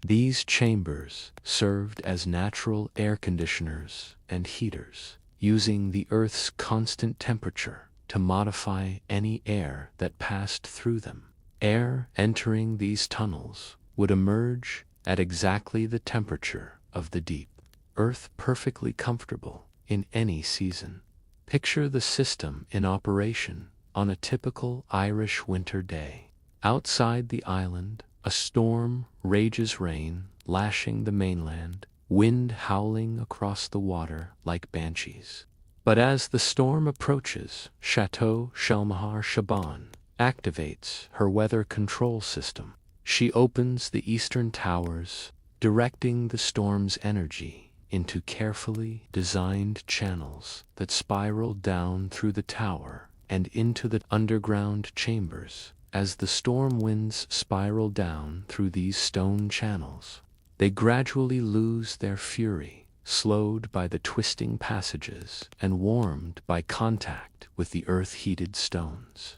These chambers served as natural air conditioners and heaters, using the Earth's constant temperature to modify any air that passed through them. Air entering these tunnels would emerge at exactly the temperature of the deep, Earth perfectly comfortable in any season. Picture the system in operation on a typical Irish winter day. Outside the island, a storm rages, rain lashing the mainland, wind howling across the water like banshees. But as the storm approaches, Chateau Shelmahar Shaban activates her weather control system. She opens the eastern towers, directing the storm's energy into carefully designed channels that spiral down through the tower and into the underground chambers. As the storm winds spiral down through these stone channels, they gradually lose their fury, slowed by the twisting passages and warmed by contact with the earth-heated stones.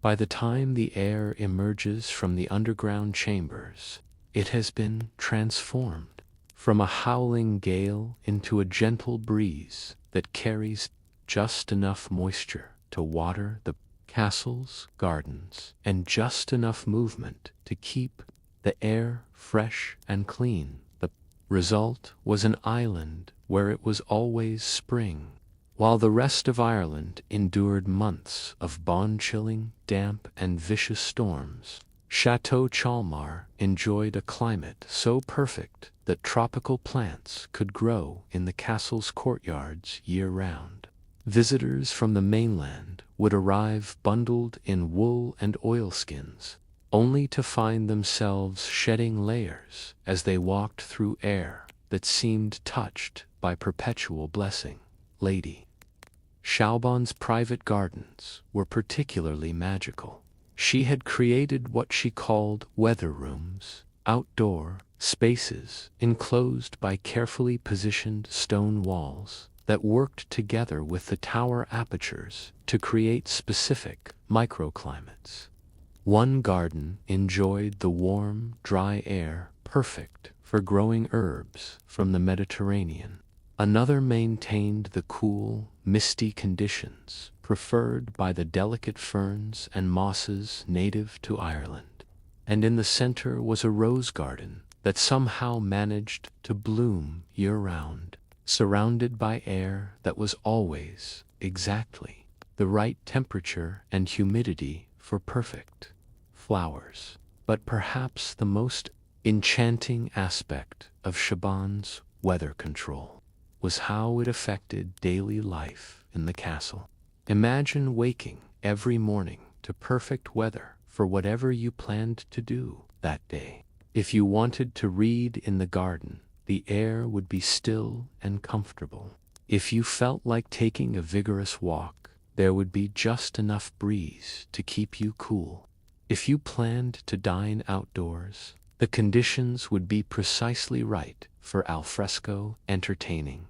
By the time the air emerges from the underground chambers, it has been transformed from a howling gale into a gentle breeze that carries just enough moisture to water the castle's gardens and just enough movement to keep the air fresh and clean. The result was an island where it was always spring, while the rest of Ireland endured months of bone-chilling, damp, and vicious storms. Chateau Chalmar enjoyed a climate so perfect that tropical plants could grow in the castle's courtyards year-round. Visitors from the mainland would arrive bundled in wool and oilskins, only to find themselves shedding layers as they walked through air that seemed touched by perpetual blessing. Lady Shaban's private gardens were particularly magical. She had created what she called weather rooms, outdoor spaces enclosed by carefully positioned stone walls that worked together with the tower apertures to create specific microclimates. One garden enjoyed the warm, dry air perfect for growing herbs from the Mediterranean. Another maintained the cool, misty conditions preferred by the delicate ferns and mosses native to Ireland. And in the center was a rose garden that somehow managed to bloom year-round, surrounded by air that was always exactly the right temperature and humidity for perfect flowers. But perhaps the most enchanting aspect of Shaban's weather control was how it affected daily life in the castle. Imagine waking every morning to perfect weather for whatever you planned to do that day. If you wanted to read in the garden, the air would be still and comfortable. If you felt like taking a vigorous walk, there would be just enough breeze to keep you cool. If you planned to dine outdoors, the conditions would be precisely right for alfresco entertaining.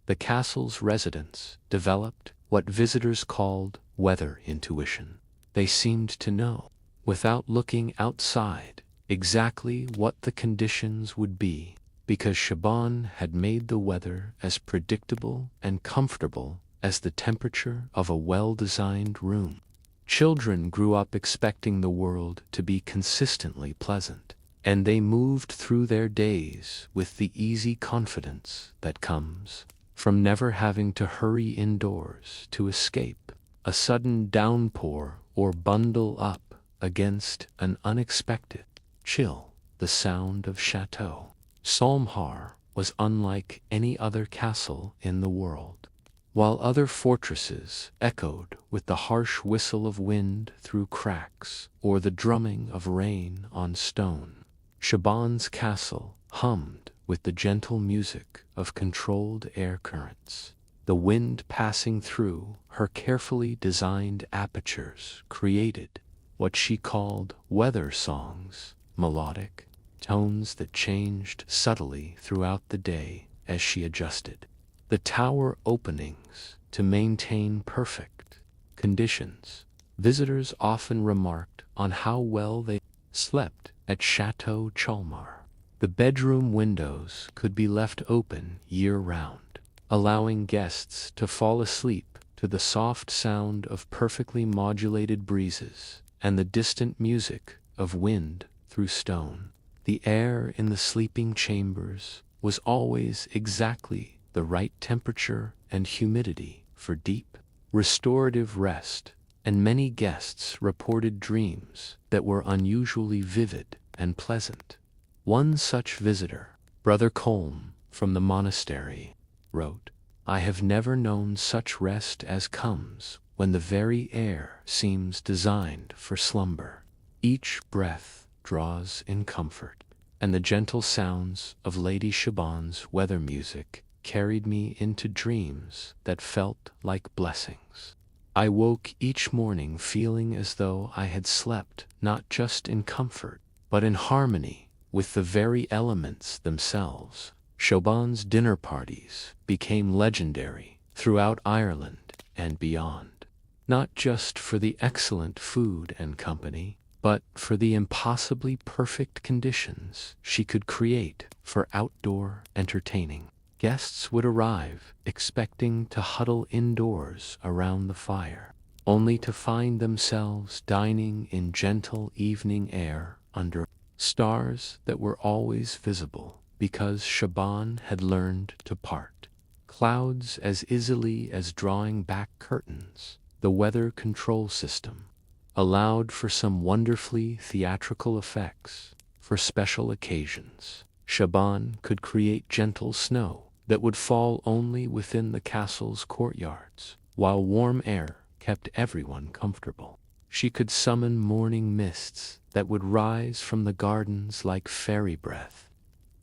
The castle's residents developed what visitors called weather intuition. They seemed to know, without looking outside, exactly what the conditions would be, because Shaban had made the weather as predictable and comfortable as the temperature of a well-designed room. Children grew up expecting the world to be consistently pleasant, and they moved through their days with the easy confidence that comes from never having to hurry indoors to escape a sudden downpour or bundle up against an unexpected chill. The sound of Chateau Shalmar was unlike any other castle in the world. While other fortresses echoed with the harsh whistle of wind through cracks or the drumming of rain on stone, Shaban's castle hummed with the gentle music of controlled air currents. The wind passing through her carefully designed apertures created what she called weather songs, melodic tones that changed subtly throughout the day as she adjusted the tower openings to maintain perfect conditions. Visitors often remarked on how well they slept at Chateau Chalmar. The bedroom windows could be left open year-round, allowing guests to fall asleep to the soft sound of perfectly modulated breezes and the distant music of wind through stone. The air in the sleeping chambers was always exactly the right temperature and humidity for deep, restorative rest, and many guests reported dreams that were unusually vivid and pleasant. One such visitor, Brother Colm from the monastery, wrote, "I have never known such rest as comes when the very air seems designed for slumber. Each breath draws in comfort, and the gentle sounds of Lady Shaban's weather music carried me into dreams that felt like blessings. I woke each morning feeling as though I had slept not just in comfort, but in harmony with the very elements themselves." Shaban's dinner parties became legendary throughout Ireland and beyond, not just for the excellent food and company, but for the impossibly perfect conditions she could create for outdoor entertaining. Guests would arrive expecting to huddle indoors around the fire, only to find themselves dining in gentle evening air under stars that were always visible because Shaban had learned to part clouds as easily as drawing back curtains. The weather control system allowed for some wonderfully theatrical effects. For special occasions, Shaban could create gentle snow that would fall only within the castle's courtyards, while warm air kept everyone comfortable. She could summon morning mists that would rise from the gardens like fairy breath,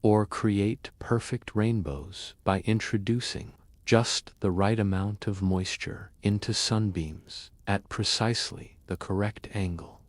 or create perfect rainbows by introducing just the right amount of moisture into sunbeams at precisely the correct angle.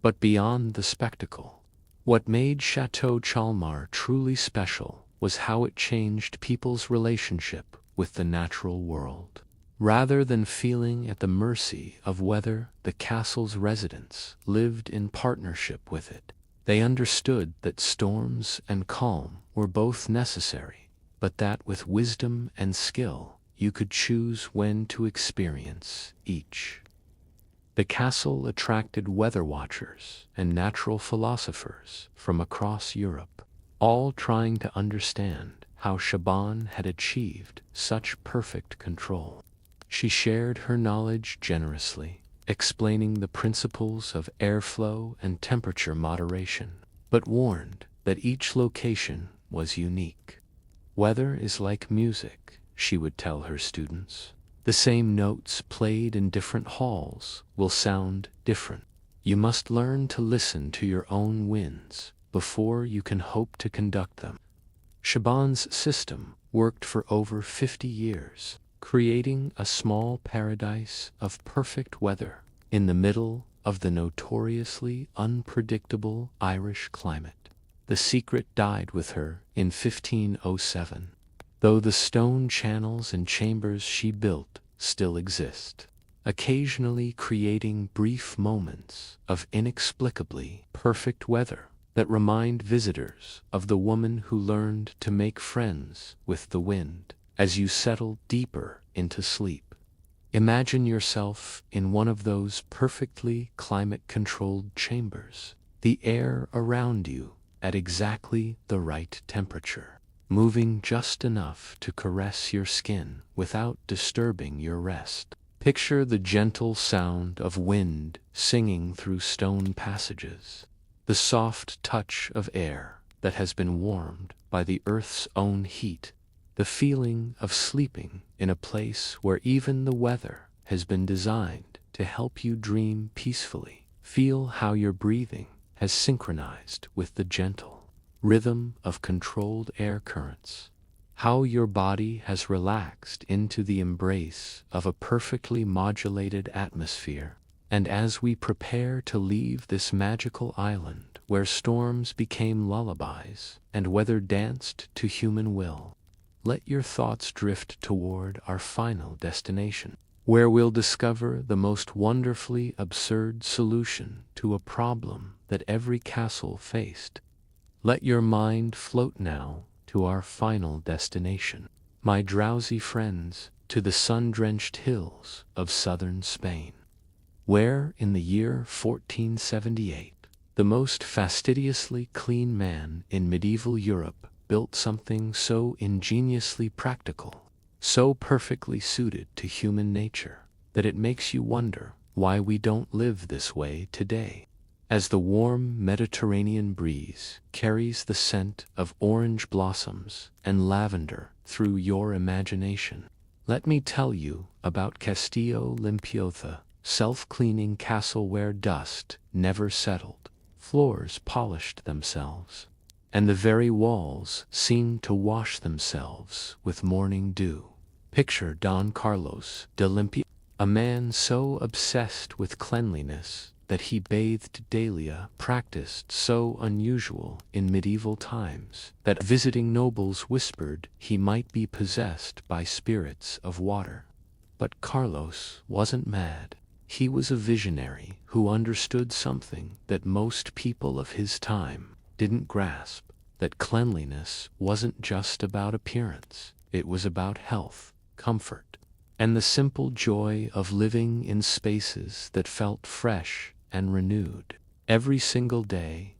But beyond the spectacle, what made Chateau Chalmar truly special was how it changed people's relationship with the natural world. Rather than feeling at the mercy of weather, the castle's residents lived in partnership with it. They understood that storms and calm were both necessary, but that with wisdom and skill, you could choose when to experience each. The castle attracted weather watchers and natural philosophers from across Europe, all trying to understand how Shaban had achieved such perfect control. She shared her knowledge generously, explaining the principles of airflow and temperature moderation, but warned that each location was unique. "Weather is like music," she would tell her students. "The same notes played in different halls will sound different. You must learn to listen to your own winds before you can hope to conduct them." Shaban's system worked for over 50 years, creating a small paradise of perfect weather in the middle of the notoriously unpredictable Irish climate. The secret died with her in 1507, though the stone channels and chambers she built still exist, occasionally creating brief moments of inexplicably perfect weather that remind visitors of the woman who learned to make friends with the wind. As you settle deeper into sleep, imagine yourself in one of those perfectly climate-controlled chambers, the air around you at exactly the right temperature, moving just enough to caress your skin without disturbing your rest. Picture the gentle sound of wind singing through stone passages, the soft touch of air that has been warmed by the earth's own heat, the feeling of sleeping in a place where even the weather has been designed to help you dream peacefully. Feel how your breathing has synchronized with the gentle rhythm of controlled air currents, how your body has relaxed into the embrace of a perfectly modulated atmosphere. And as we prepare to leave this magical island where storms became lullabies and weather danced to human will, let your thoughts drift toward our final destination, where we'll discover the most wonderfully absurd solution to a problem that every castle faced. Let your mind float now to our final destination, my drowsy friends, to the sun-drenched hills of southern Spain, where, in the year 1478, the most fastidiously clean man in medieval Europe built something so ingeniously practical, so perfectly suited to human nature, that it makes you wonder why we don't live this way today. As the warm Mediterranean breeze carries the scent of orange blossoms and lavender through your imagination, let me tell you about Castillo Limpio, the self-cleaning castle where dust never settled, floors polished themselves, and the very walls seemed to wash themselves with morning dew. Picture Don Carlos de Limpio, a man so obsessed with cleanliness that he bathed daily, a practice so unusual in medieval times that visiting nobles whispered he might be possessed by spirits of water. But Carlos wasn't mad. He was a visionary who understood something that most people of his time didn't grasp, that cleanliness wasn't just about appearance, it was about health, comfort, and the simple joy of living in spaces that felt fresh and renewed every single day.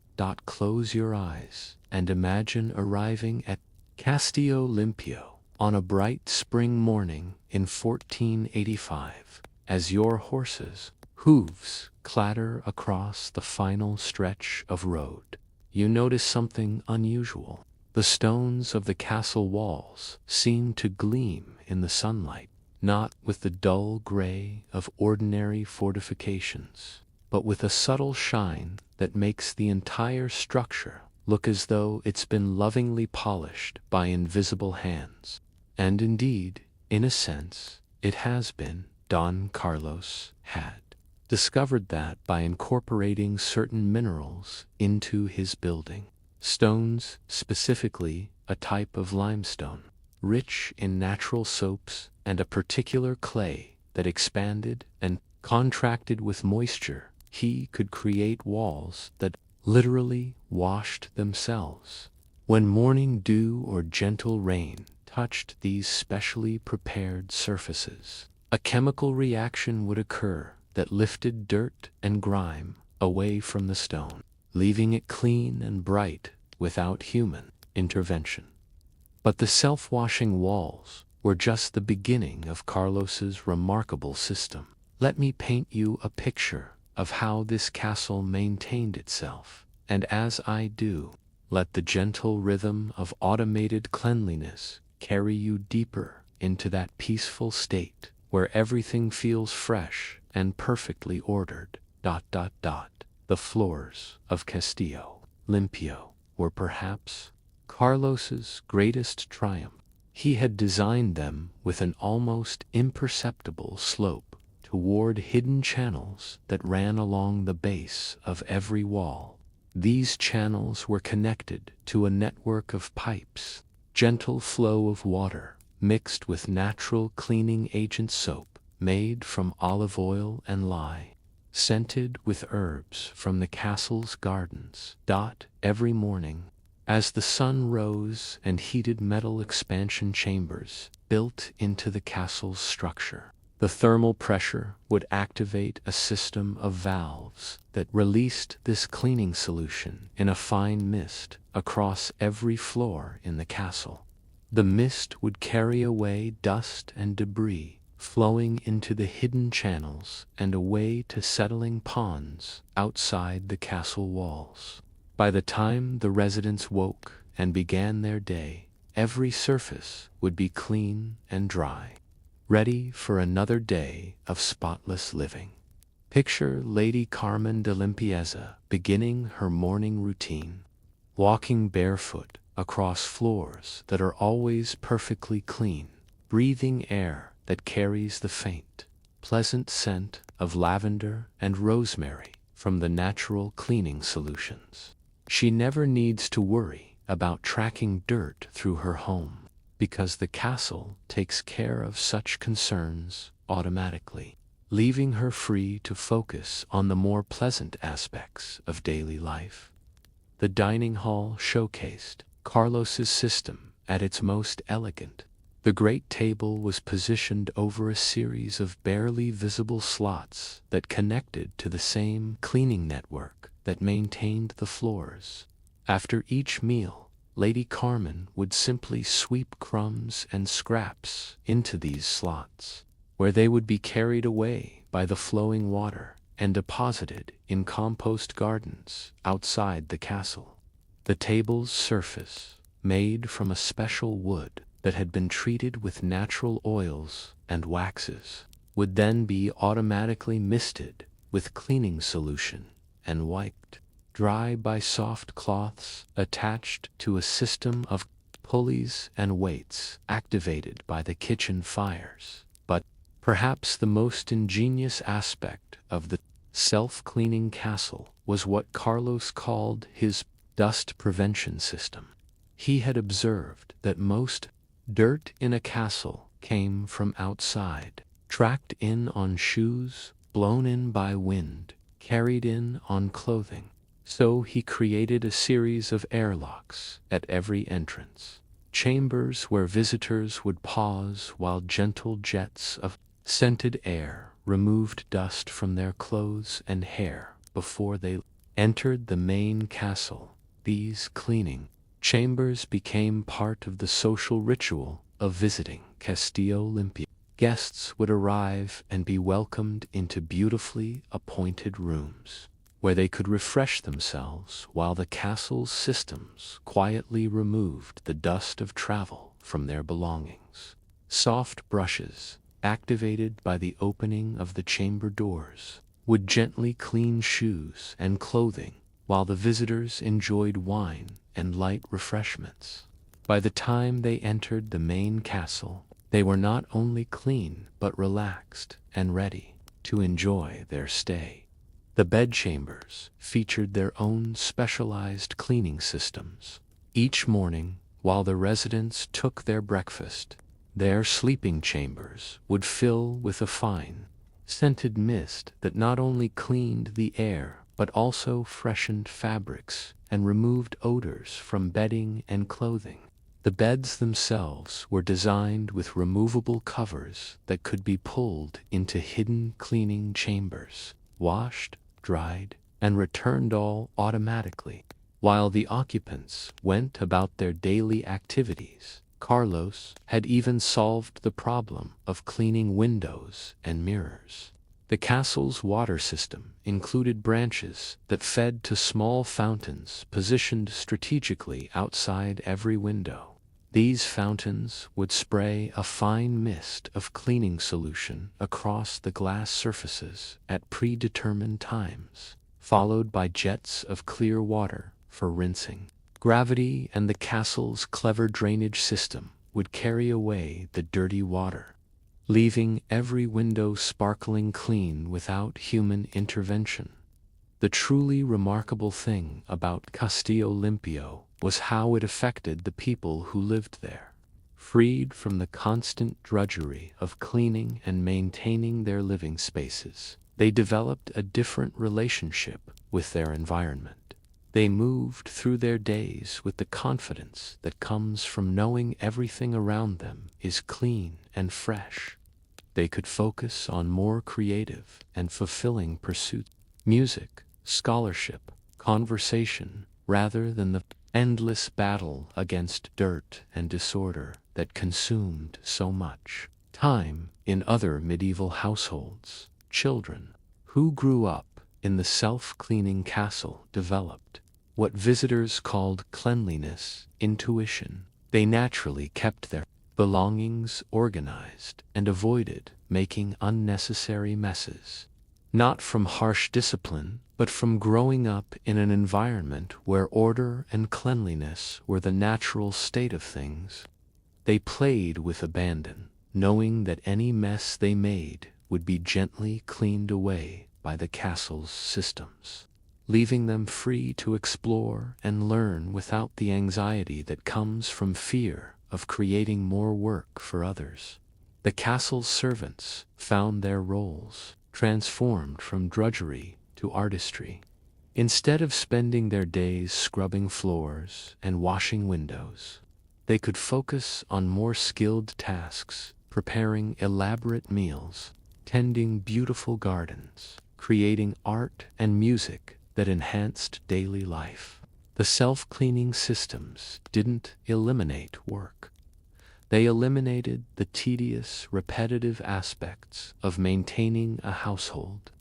Close your eyes and imagine arriving at Castillo Limpio on a bright spring morning in 1485, as your horse's hooves clatter across the final stretch of road. You notice something unusual. The stones of the castle walls seem to gleam in the sunlight, not with the dull gray of ordinary fortifications, but with a subtle shine that makes the entire structure look as though it's been lovingly polished by invisible hands. And indeed, in a sense, it has been. Don Carlos had discovered that by incorporating certain minerals into his building. Stones, specifically a type of limestone, rich in natural soaps, and a particular clay that expanded and contracted with moisture, he could create walls that literally washed themselves. When morning dew or gentle rain touched these specially prepared surfaces, a chemical reaction would occur that lifted dirt and grime away from the stone, leaving it clean and bright without human intervention. But the self-washing walls were just the beginning of Carlos's remarkable system. Let me paint you a picture of how this castle maintained itself, and as I do, let the gentle rhythm of automated cleanliness carry you deeper into that peaceful state where everything feels fresh and perfectly ordered. The floors of Castillo Limpio were perhaps Carlos's greatest triumph. He had designed them with an almost imperceptible slope toward hidden channels that ran along the base of every wall. These channels were connected to a network of pipes, gentle flow of water mixed with natural cleaning agent soap made from olive oil and lye, scented with herbs from the castle's gardens. Every morning, as the sun rose and heated metal expansion chambers built into the castle's structure, the thermal pressure would activate a system of valves that released this cleaning solution in a fine mist across every floor in the castle. The mist would carry away dust and debris, flowing into the hidden channels and away to settling ponds outside the castle walls. By the time the residents woke and began their day, every surface would be clean and dry, ready for another day of spotless living. Picture Lady Carmen de Limpieza beginning her morning routine, walking barefoot across floors that are always perfectly clean, breathing air that carries the faint, pleasant scent of lavender and rosemary from the natural cleaning solutions. She never needs to worry about tracking dirt through her home, because the castle takes care of such concerns automatically, leaving her free to focus on the more pleasant aspects of daily life. The dining hall showcased Carlos's system at its most elegant. The great table was positioned over a series of barely visible slots that connected to the same cleaning network that maintained the floors. After each meal, Lady Carmen would simply sweep crumbs and scraps into these slots, where they would be carried away by the flowing water and deposited in compost gardens outside the castle. The table's surface, made from a special wood that had been treated with natural oils and waxes, would then be automatically misted with cleaning solution and wiped dry by soft cloths attached to a system of pulleys and weights activated by the kitchen fires. But perhaps the most ingenious aspect of the self-cleaning castle was what Carlos called his dust prevention system. He had observed that most dirt in a castle came from outside, tracked in on shoes, blown in by wind, carried in on clothing. So he created a series of airlocks at every entrance, chambers where visitors would pause while gentle jets of scented air removed dust from their clothes and hair before they entered the main castle. These cleaning chambers became part of the social ritual of visiting Castillo Limpio. Guests would arrive and be welcomed into beautifully appointed rooms, where they could refresh themselves while the castle's systems quietly removed the dust of travel from their belongings. Soft brushes, activated by the opening of the chamber doors, would gently clean shoes and clothing while the visitors enjoyed wine and light refreshments. By the time they entered the main castle, they were not only clean but relaxed and ready to enjoy their stay. The bedchambers featured their own specialized cleaning systems. Each morning, while the residents took their breakfast, their sleeping chambers would fill with a fine, scented mist that not only cleaned the air but also freshened fabrics and removed odors from bedding and clothing. The beds themselves were designed with removable covers that could be pulled into hidden cleaning chambers, washed, dried, and returned all automatically. While the occupants went about their daily activities, Carlos had even solved the problem of cleaning windows and mirrors. The castle's water system included branches that fed to small fountains positioned strategically outside every window. These fountains would spray a fine mist of cleaning solution across the glass surfaces at predetermined times, followed by jets of clear water for rinsing. Gravity and the castle's clever drainage system would carry away the dirty water, leaving every window sparkling clean without human intervention. The truly remarkable thing about Castillo Limpio was how it affected the people who lived there. Freed from the constant drudgery of cleaning and maintaining their living spaces, they developed a different relationship with their environment. They moved through their days with the confidence that comes from knowing everything around them is clean and fresh. They could focus on more creative and fulfilling pursuits: music, scholarship, conversation, rather than the endless battle against dirt and disorder that consumed so much time in other medieval households. Children who grew up in the self-cleaning castle developed what visitors called cleanliness, intuition. They naturally kept their belongings organized and avoided making unnecessary messes. Not from harsh discipline, but from growing up in an environment where order and cleanliness were the natural state of things. They played with abandon, knowing that any mess they made would be gently cleaned away by the castle's systems, leaving them free to explore and learn without the anxiety that comes from fear of creating more work for others. The castle's servants found their roles transformed from drudgery to artistry. Instead of spending their days scrubbing floors and washing windows, they could focus on more skilled tasks, preparing elaborate meals, tending beautiful gardens, creating art and music that enhanced daily life. The self-cleaning systems didn't eliminate work. They eliminated the tedious, repetitive aspects of maintaining a household,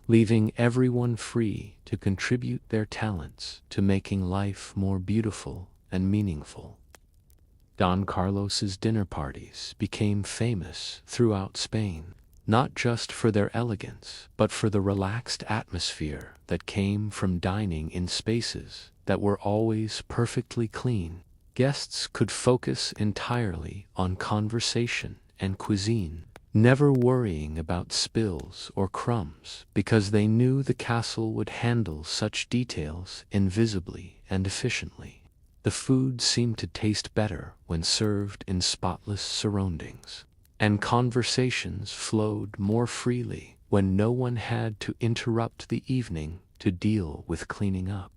leaving everyone free to contribute their talents to making life more beautiful and meaningful. Don Carlos's dinner parties became famous throughout Spain, not just for their elegance, but for the relaxed atmosphere that came from dining in spaces that were always perfectly clean. Guests could focus entirely on conversation and cuisine, never worrying about spills or crumbs because they knew the castle would handle such details invisibly and efficiently. The food seemed to taste better when served in spotless surroundings, and conversations flowed more freely when no one had to interrupt the evening to deal with cleaning up.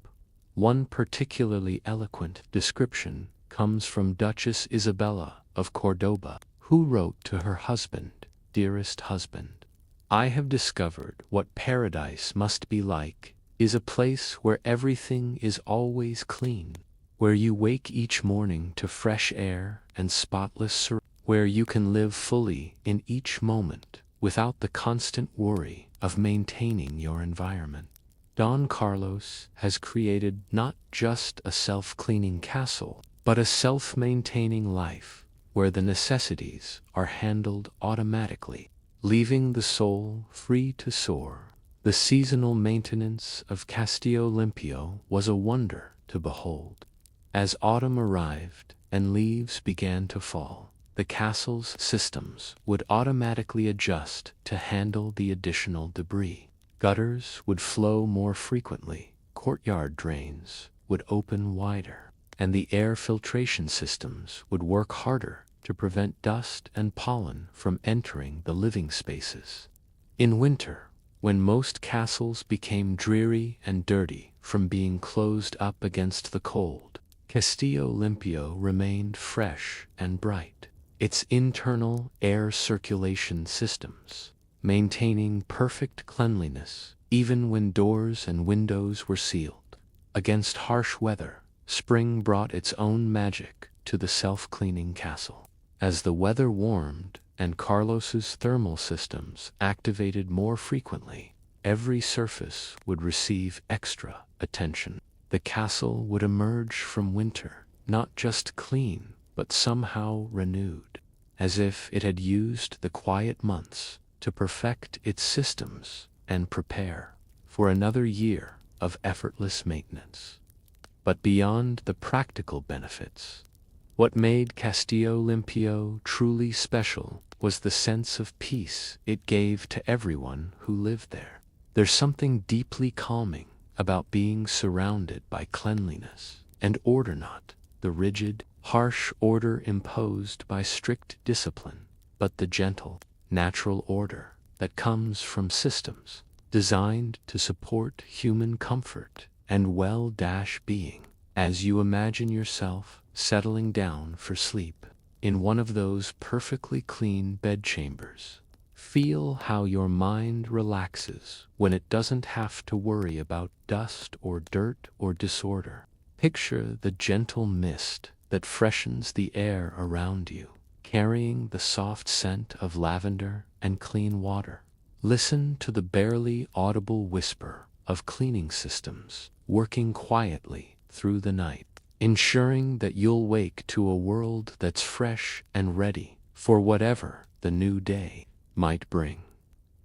One particularly eloquent description comes from Duchess Isabella of Cordoba, who wrote to her husband, "Dearest husband, I have discovered what paradise must be like, is a place where everything is always clean, where you wake each morning to fresh air and spotless surroundings, where you can live fully in each moment without the constant worry of maintaining your environment." Don Carlos has created not just a self-cleaning castle, but a self-maintaining life where the necessities are handled automatically, leaving the soul free to soar. The seasonal maintenance of Castillo Limpio was a wonder to behold. As autumn arrived and leaves began to fall, the castle's systems would automatically adjust to handle the additional debris. Gutters would flow more frequently, courtyard drains would open wider, and the air filtration systems would work harder to prevent dust and pollen from entering the living spaces. In winter, when most castles became dreary and dirty from being closed up against the cold, Castillo Limpio remained fresh and bright, its internal air circulation systems maintaining perfect cleanliness even when doors and windows were sealed. Against harsh weather, spring brought its own magic to the self-cleaning castle. As the weather warmed and Carlos's thermal systems activated more frequently, every surface would receive extra attention. The castle would emerge from winter not just clean, but somehow renewed, as if it had used the quiet months to perfect its systems and prepare for another year of effortless maintenance. But beyond the practical benefits, what made Castillo Limpio truly special was the sense of peace it gave to everyone who lived there. There's something deeply calming about being surrounded by cleanliness and order, not the rigid, harsh order imposed by strict discipline, but the gentle, natural order that comes from systems designed to support human comfort and well-being. As you imagine yourself settling down for sleep in one of those perfectly clean bedchambers, feel how your mind relaxes when it doesn't have to worry about dust or dirt or disorder. Picture the gentle mist that freshens the air around you, carrying the soft scent of lavender and clean water. Listen to the barely audible whisper of cleaning systems working quietly through the night, ensuring that you'll wake to a world that's fresh and ready for whatever the new day might bring.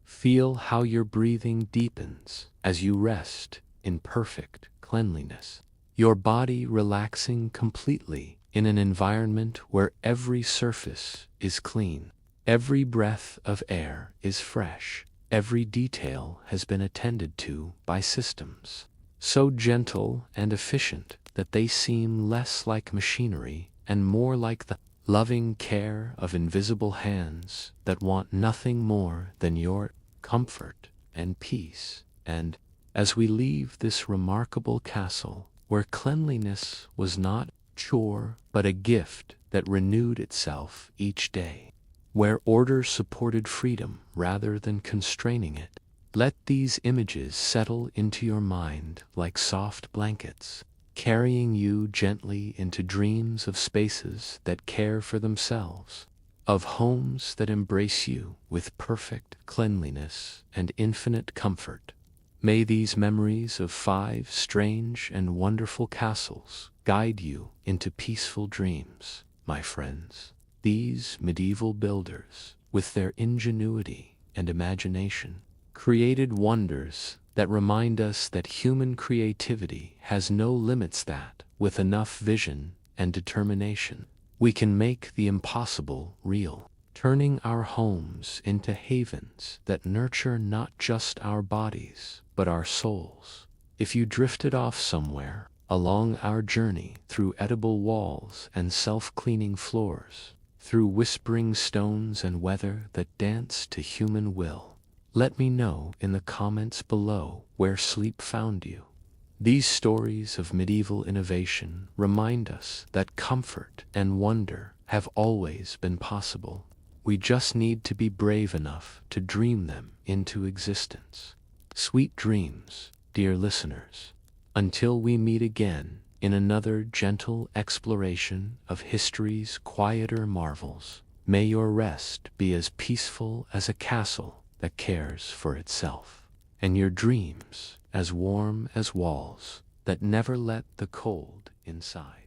Feel how your breathing deepens as you rest in perfect cleanliness, your body relaxing completely in an environment where every surface is clean, every breath of air is fresh, every detail has been attended to by systems so gentle and efficient that they seem less like machinery and more like the loving care of invisible hands that want nothing more than your comfort and peace. And as we leave this remarkable castle, where cleanliness was not a chore but a gift that renewed itself each day, where order supported freedom rather than constraining it, let these images settle into your mind like soft blankets, carrying you gently into dreams of spaces that care for themselves, of homes that embrace you with perfect cleanliness and infinite comfort. May these memories of 5 strange and wonderful castles guide you into peaceful dreams, my friends. These medieval builders, with their ingenuity and imagination, created wonders that remind us that human creativity has no limits, that, with enough vision and determination, we can make the impossible real, turning our homes into havens that nurture not just our bodies, but our souls. If you drifted off somewhere along our journey through edible walls and self-cleaning floors, through whispering stones and weather that dance to human will, let me know in the comments below where sleep found you. These stories of medieval innovation remind us that comfort and wonder have always been possible. We just need to be brave enough to dream them into existence. Sweet dreams, dear listeners. Until we meet again in another gentle exploration of history's quieter marvels, may your rest be as peaceful as a castle that cares for itself, and your dreams as warm as walls that never let the cold inside.